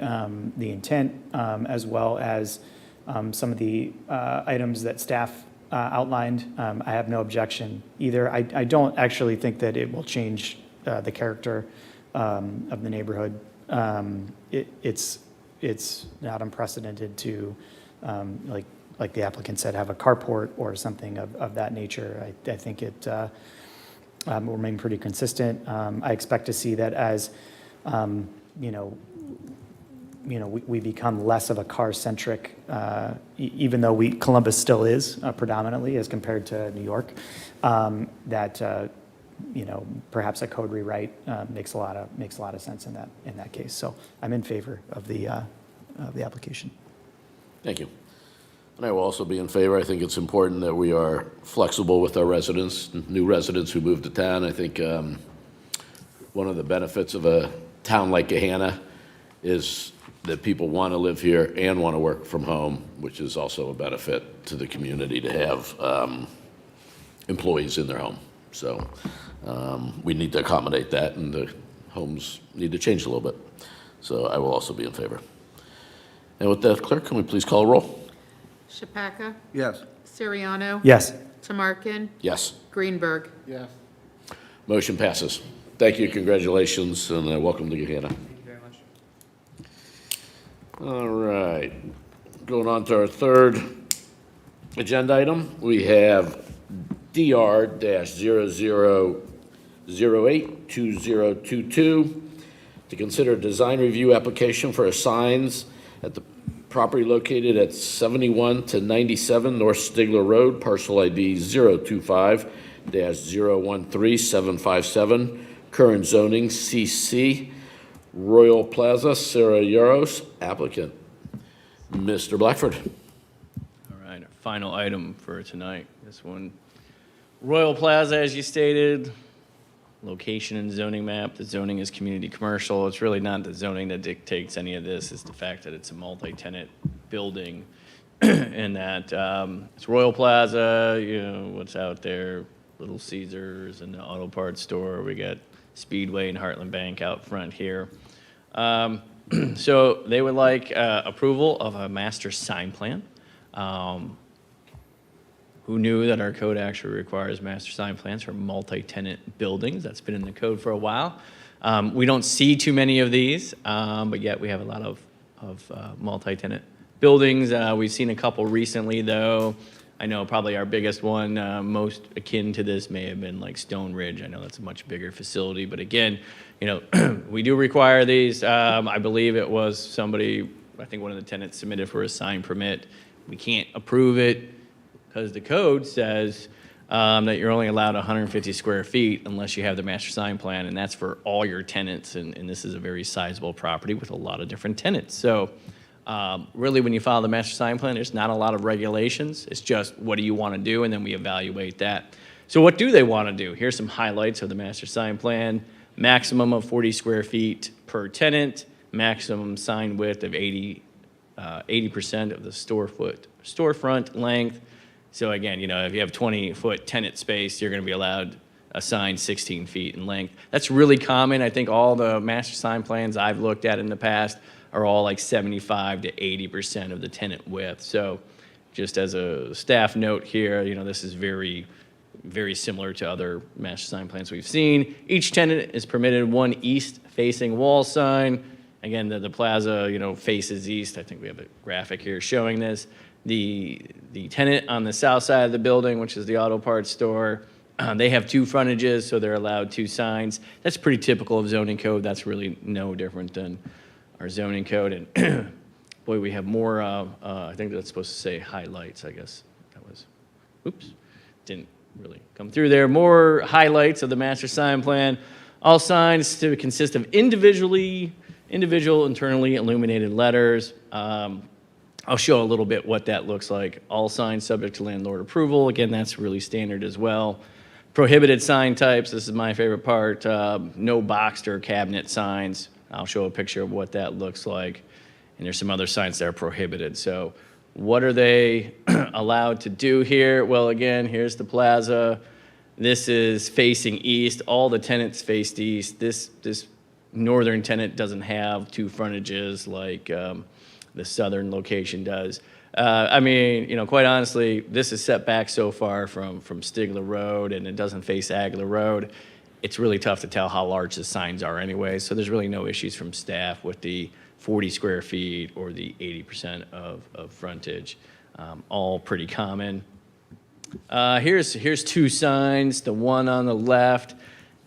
intent, as well as some of the items that staff outlined, I have no objection either. I don't actually think that it will change the character of the neighborhood. It's not unprecedented to, like the applicant said, have a carport or something of that nature. I think it will remain pretty consistent. I expect to see that as, we become less of a car-centric, even though Columbus still is predominantly as compared to New York, that perhaps a code rewrite makes a lot of sense in that case. So I'm in favor of the application. Thank you. And I will also be in favor. I think it's important that we are flexible with our residents, new residents who move to town. I think one of the benefits of a town like Gahanna is that people want to live here and want to work from home, which is also a benefit to the community to have employees in their home. So we need to accommodate that, and the homes need to change a little bit. So I will also be in favor. And with that, clerk, can we please call a roll? Chapaka? Yes. Siriano? Yes. Tamarkin? Yes. Greenberg? Yes. Motion passes. Thank you, congratulations, and welcome to Gahanna. Thank you very much. All right, going on to our third agenda item, we have DR-00082022 to consider a design review application for a signs at the property located at 71 to 97 North Stigler Road, parcel ID 025-013757, current zoning CC, Royal Plaza, Sarah Yaros, applicant. Mr. Blackford. All right, our final item for tonight, this one. Royal Plaza, as you stated, location and zoning map. The zoning is community commercial. It's really not the zoning that dictates any of this. It's the fact that it's a multi-tenant building and that it's Royal Plaza, what's out there, Little Caesars and the auto parts store. We got Speedway and Heartland Bank out front here. So they would like approval of a master sign plan. Who knew that our code actually requires master sign plans for multi-tenant buildings? That's been in the code for a while. We don't see too many of these, but yet we have a lot of multi-tenant buildings. We've seen a couple recently, though. I know probably our biggest one, most akin to this, may have been like Stone Ridge. I know that's a much bigger facility, but again, we do require these. I believe it was somebody, I think one of the tenants submitted for a sign permit. We can't approve it because the code says that you're only allowed 150 square feet unless you have the master sign plan, and that's for all your tenants, and this is a very sizable property with a lot of different tenants. So really, when you file the master sign plan, there's not a lot of regulations. It's just what do you want to do, and then we evaluate that. So what do they want to do? Here's some highlights of the master sign plan. Maximum of 40 square feet per tenant, maximum sign width of 80% of the storefront length. So again, if you have 20-foot tenant space, you're going to be allowed a sign 16 feet in length. That's really common. I think all the master sign plans I've looked at in the past are all like 75 to 80% of the tenant width. So just as a staff note here, this is very, very similar to other master sign plans we've seen. Each tenant is permitted one east-facing wall sign. Again, the plaza, faces east. I think we have a graphic here showing this. The tenant on the south side of the building, which is the auto parts store, they have 2 frontages, so they're allowed 2 signs. That's pretty typical of zoning code. That's really no different than our zoning code. And boy, we have more, I think that's supposed to say highlights, I guess. That was, oops, didn't really come through there. More highlights of the master sign plan. All signs to consist of individual internally illuminated letters. I'll show a little bit what that looks like. All signs subject to landlord approval. Again, that's really standard as well. Prohibited sign types, this is my favorite part. No boxed or cabinet signs. I'll show a picture of what that looks like. And there's some other signs that are prohibited. So what are they allowed to do here? Well, again, here's the plaza. This is facing east. All the tenants faced east. This northern tenant doesn't have 2 frontages like the southern location does. Quite honestly, this is set back so far from Stigler Road, and it doesn't face Agler Road. It's really tough to tell how large the signs are anyway, so there's really no issues from staff with the 40 square feet or the 80% of frontage. All pretty common. Here's 2 signs. The one on the left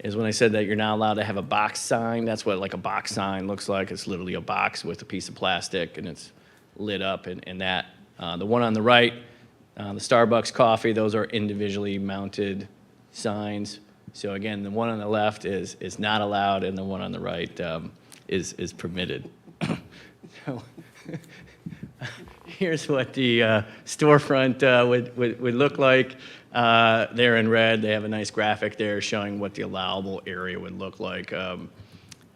is when I said that you're not allowed to have a box sign. That's what like a box sign looks like. It's literally a box with a piece of plastic, and it's lit up and that. The one on the right, the Starbucks coffee, those are individually mounted signs. So again, the one on the left is not allowed, and the one on the right is permitted. So here's what the storefront would look like. There in red, they have a nice graphic there showing what the allowable area would look like.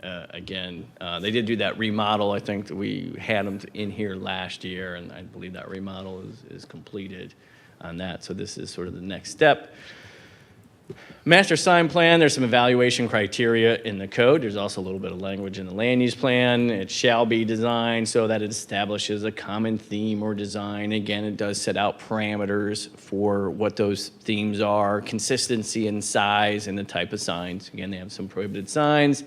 Again, they did do that remodel. I think that we had them in here last year, and I believe that remodel is completed on that. So this is sort of the next step. Master sign plan, there's some evaluation criteria in the code. There's also a little bit of language in the land use plan. It shall be designed so that it establishes a common theme or design. Again, it does set out parameters for what those themes are, consistency in size and the type of signs. Again, they have some prohibited signs.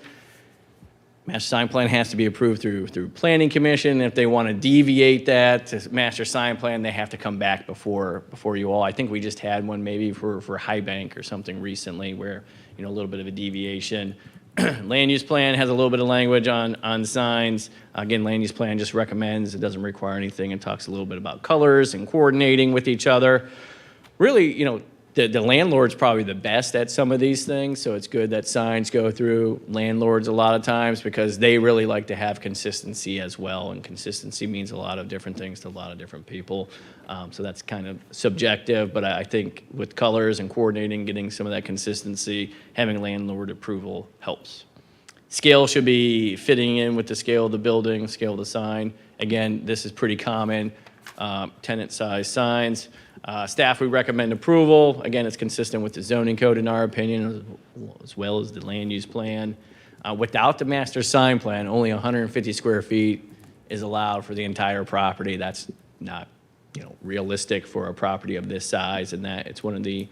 Master sign plan has to be approved through planning commission. If they want to deviate that to master sign plan, they have to come back before you all. I think we just had one maybe for High Bank or something recently where, a little bit of a deviation. Land use plan has a little bit of language on signs. Again, land use plan just recommends, it doesn't require anything. It talks a little bit about colors and coordinating with each other. Really, the landlord's probably the best at some of these things, so it's good that signs go through landlords a lot of times because they really like to have consistency as well, and consistency means a lot of different things to a lot of different people. So that's kind of subjective, but I think with colors and coordinating, getting some of that consistency, having landlord approval helps. Scale should be fitting in with the scale of the building, scale of the sign. Again, this is pretty common, tenant size signs. Staff, we recommend approval. Again, it's consistent with the zoning code in our opinion, as well as the land use plan. Without the master sign plan, only 150 square feet is allowed for the entire property. That's not, realistic for a property of this size, and that it's one of the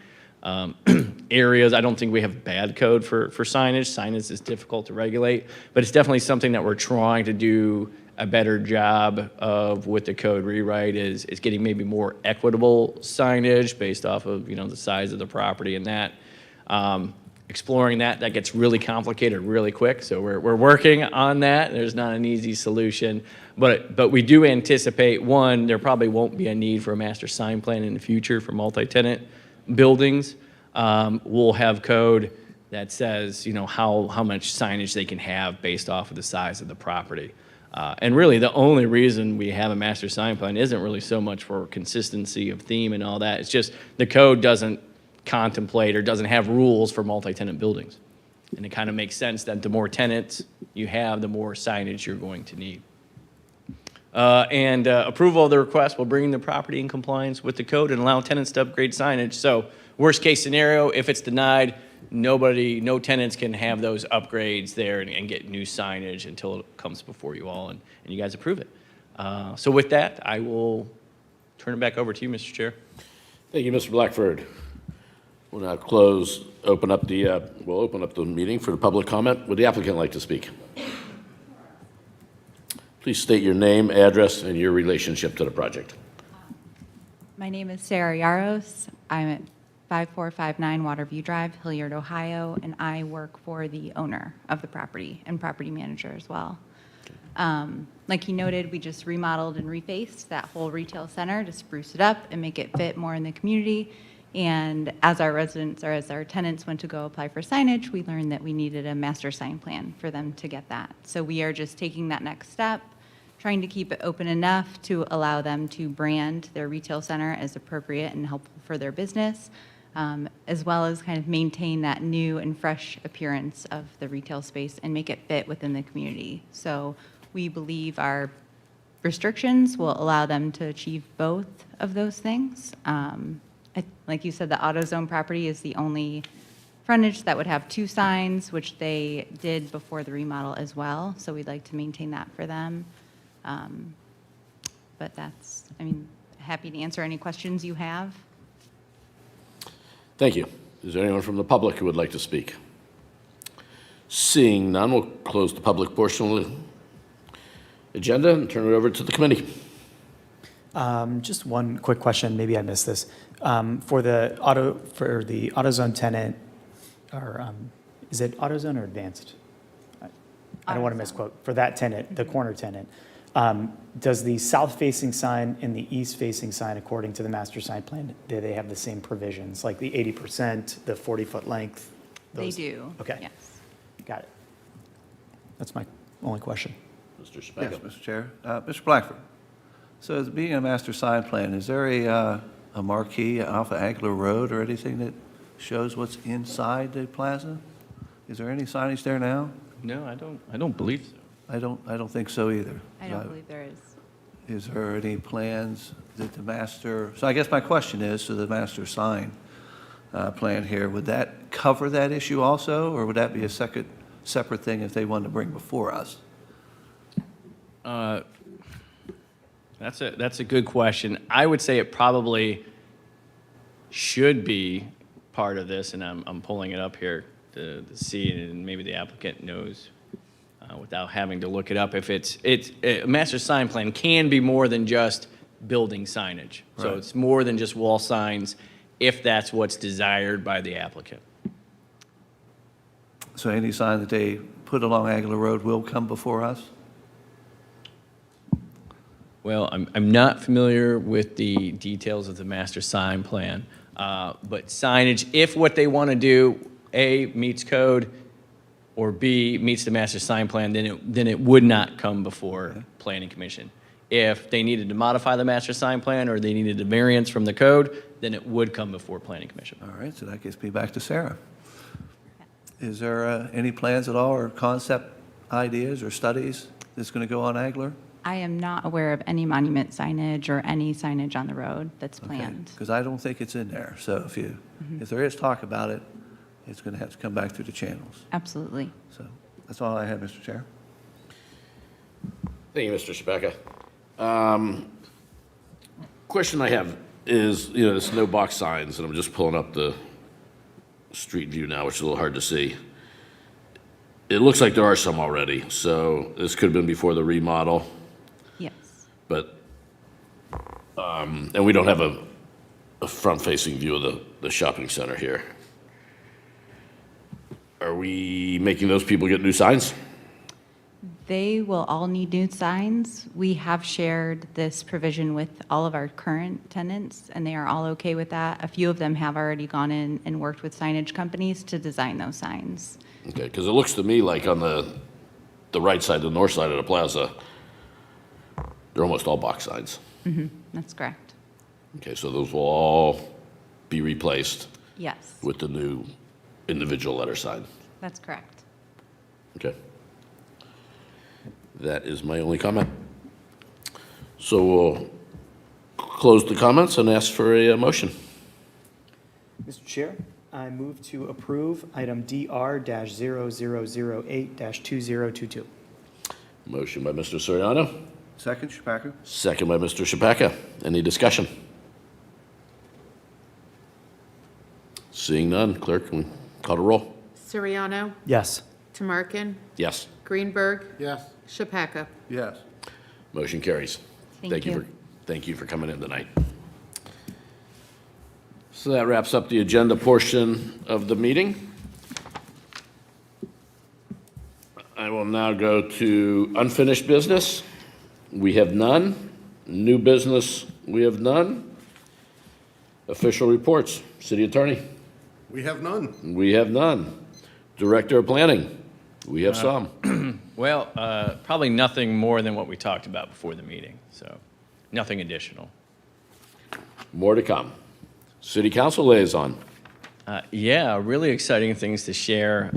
areas. I don't think we have bad code for signage. Signage is difficult to regulate, but it's definitely something that we're trying to do a better job of with the code rewrite is getting maybe more equitable signage based off of, the size of the property and that. Exploring that gets really complicated really quick. So we're working on that. There's not an easy solution, but we do anticipate, one, there probably won't be a need for a master sign plan in the future for multi-tenant buildings. We'll have code that says, how much signage they can have based off of the size of the property. And really, the only reason we have a master sign plan isn't really so much for consistency of theme and all that. It's just the code doesn't contemplate or doesn't have rules for multi-tenant buildings. And it kind of makes sense that the more tenants you have, the more signage you're going to need. Approval of the request will bring the property in compliance with the code and allow tenants to upgrade signage. So worst case scenario, if it's denied, no tenants can have those upgrades there and get new signage until it comes before you all and you guys approve it. So with that, I will turn it back over to you, Mr. Chair. Thank you, Mr. Blackford. We'll now open up the meeting for the public comment. Would the applicant like to speak? Please state your name, address, and your relationship to the project. My name is Sarah Yaros. I'm at 5459 Waterview Drive, Hilliard, Ohio, and I work for the owner of the property and property manager as well. Like he noted, we just remodeled and refaced that whole retail center to spruce it up and make it fit more in the community. And as our residents or as our tenants went to go apply for signage, we learned that we needed a master sign plan for them to get that. So we are just taking that next step, trying to keep it open enough to allow them to brand their retail center as appropriate and helpful for their business, as well as kind of maintain that new and fresh appearance of the retail space and make it fit within the community. So we believe our restrictions will allow them to achieve both of those things. Like you said, the AutoZone property is the only frontage that would have 2 signs, which they did before the remodel as well. So we'd like to maintain that for them. But that's, happy to answer any questions you have. Thank you. Is there anyone from the public who would like to speak? Seeing none, we'll close the public portion of the agenda and turn it over to the committee. Just one quick question, maybe I missed this. For the AutoZone tenant, or is it AutoZone or Advanced? I don't want to misquote. For that tenant, the corner tenant, does the south-facing sign and the east-facing sign, according to the master sign plan, do they have the same provisions, like the 80%, the 40-foot length? They do. Okay. Yes. Got it. That's my only question. Mr. Yes, Spago. Mr. Chair. Mr. Blackford, so as being a master sign plan, is there a marquee off of Angler Road or anything that shows what's inside the plaza? Is there any signage there now? No, I don't believe so. I don't think so either. I don't believe there is. Is there any plans that the master, so I guess my question is, so the master sign plan here, would that cover that issue also, or would that be a separate thing if they wanted to bring before us? That's a good question. I would say it probably should be part of this, and I'm pulling it up here to see, and maybe the applicant knows without having to look it up. If it's a master sign plan can be more than just building signage. So Right. it's more than just wall signs if that's what's desired by the applicant. So any sign that they put along Angler Road will come before us? Well, I'm not familiar with the details of the master sign plan, but signage, if what they want to do, A, meets code, or B, meets the master sign plan, then it would not come before Planning Commission. If they needed to modify the master sign plan or they needed a variance from the code, then it would come before Planning Commission. All right, so that gets me back to Sarah. Is there any plans at all or concept ideas or studies that's going to go on Angler? I am not aware of any monument signage or any signage on the road that's planned. Because I don't think it's in there. So if there is talk about it, it's going to have to come back through the channels. Absolutely. So that's all I have, Mr. Chair. Thank you, Mr. Shabaka. Question I have is, there's no box signs, and I'm just pulling up the street view now, which is a little hard to see. It looks like there are some already, so this could have been before the remodel, Yes. but, and we don't have a front-facing view of the shopping center here. Are we making those people get new signs? They will all need new signs. We have shared this provision with all of our current tenants, and they are all okay with that. A few of them have already gone in and worked with signage companies to design those signs. Okay, because it looks to me like on the right side, the north side of the plaza, they're almost all box signs. That's correct. Okay, so those will all be replaced Yes, with the new individual letter sign. that's correct. Okay. That is my only comment. So we'll close the comments and ask for a motion. Mr. Chair, I move to approve item DR-0008-2022. Motion by Mr. Soriano, Second, Chewbacca? second by Mr. Chapaka. Any discussion? Seeing none, clerk, can we call the roll? Soriano, Yes. Tamarkin, Yes. Greenberg, Yes. Chappaka. Yes. Motion carries. Thank you. Thank you for coming in tonight. So that wraps up the agenda portion of the meeting. I will now go to unfinished business. We have none. New business, we have none. Official reports, city attorney, We have none. we have none. Director of planning, we have some. Well, probably nothing more than what we talked about before the meeting, so nothing additional. More to come. City council liaison, Yeah, really exciting things to share.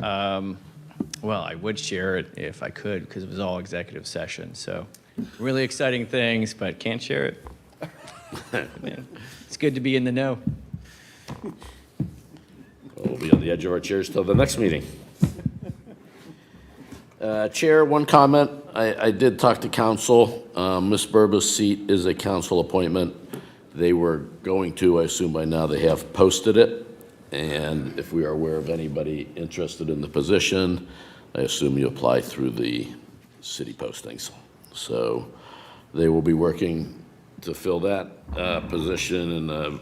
Well, I would share it if I could, because it was all executive session, so really exciting things, but can't share it. It's good to be in the know. we'll be on the edge of our chairs till the next meeting. Chair, one comment. I did talk to council. Ms. Burba's seat is a council appointment. They were going to, I assume by now they have posted it. And if we are aware of anybody interested in the position, I assume you apply through the city postings. So they will be working to fill that position, and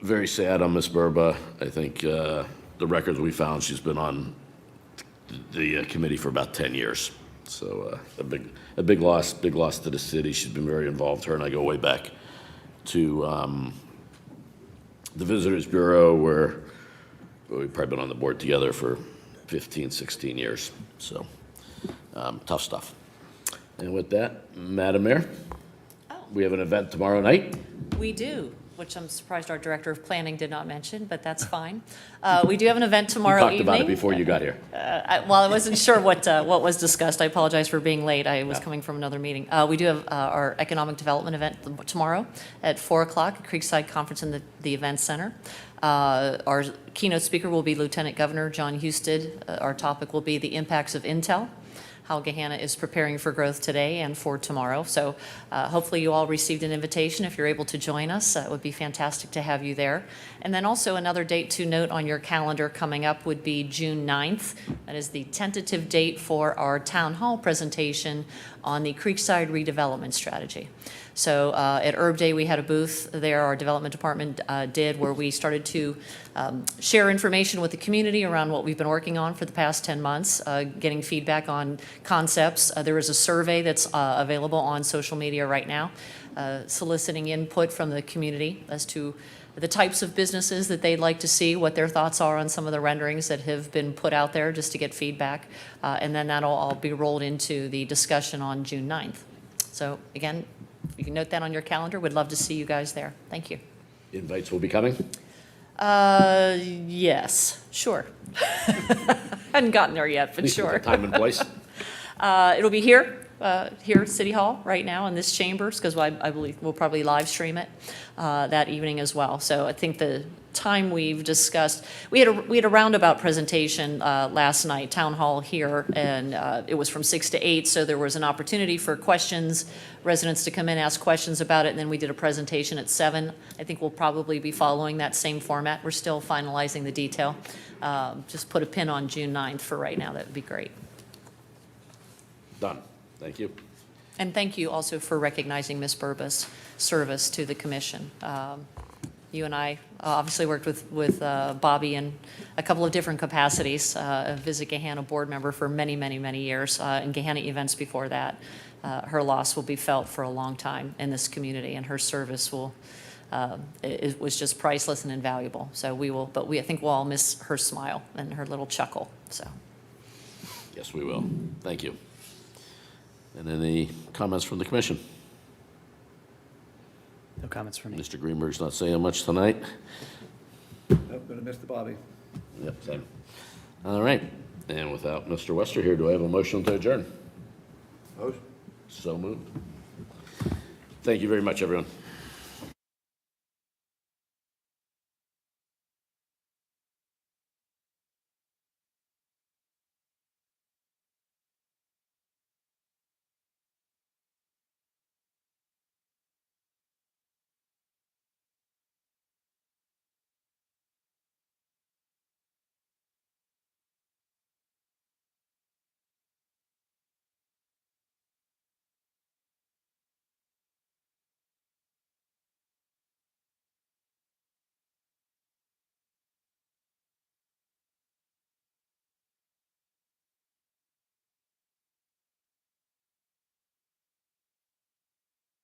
very sad on Ms. Burba. I think the records we found, she's been on the committee for about 10 years. So a big loss to the city. She's been very involved. Her and I go way back to the Visitors Bureau, where we've probably been on the board together for 15, 16 years. So tough stuff. And with that, Madam Mayor, we have an event tomorrow night. We do, which I'm surprised our Director of Planning did not mention, but that's fine. We do have an event We tomorrow talked evening. about it before you got here. Well, I wasn't sure what was discussed. I apologize for being late. I was coming from another meeting. We do have our Economic Development event tomorrow at 4 o'clock at Creekside Conference in the Event Center. Our keynote speaker will be Lieutenant Governor John Husted. Our topic will be the impacts of Intel, how Gahanna is preparing for growth today and for tomorrow. So hopefully you all received an invitation. If you're able to join us, it would be fantastic to have you there. And then also another date to note on your calendar coming up would be June 9th. That is the tentative date for our town hall presentation on the Creekside redevelopment strategy. So at Herb Day, we had a booth there, our development department did, where we started to share information with the community around what we've been working on for the past 10 months, getting feedback on concepts. There is a survey that's available on social media right now, soliciting input from the community as to the types of businesses that they'd like to see, what their thoughts are on some of the renderings that have been put out there, just to get feedback. And then that'll all be rolled into the discussion on June 9th. So again, you can note that on your calendar. Would love to see you guys there. Thank you. Invites will be coming. Yes, sure. Hadn't gotten there yet, At but least with sure. the time and place. It'll be here at City Hall right now in this chambers, because I believe we'll probably live stream it that evening as well. So I think the time we've discussed, we had a roundabout presentation last night, town hall here, and it was from 6 to 8, so there was an opportunity for questions, residents to come in, ask questions about it, and then we did a presentation at 7. I think we'll probably be following that same format. We're still finalizing the detail. Just put a pin on June 9th for right now. That would be great. Done. Thank you. And thank you also for recognizing Ms. Burba's service to the commission. You and I obviously worked with Bobby in a couple of different capacities, a Visit Gahanna board member for many, many, many years, and Gahanna events before that. Her loss will be felt for a long time in this community, and her service it was just priceless and invaluable. So I think we'll all miss her smile and her little chuckle, so. Yes, we will. Thank you. And any comments from the commission? No comments from me. Mr. Greenberg's not saying much tonight. Nope, gonna miss the Bobby. Yep, same. All right. And without Mr. Wester here, do I have a motion to adjourn? Motion. So moved. Thank you very much, everyone.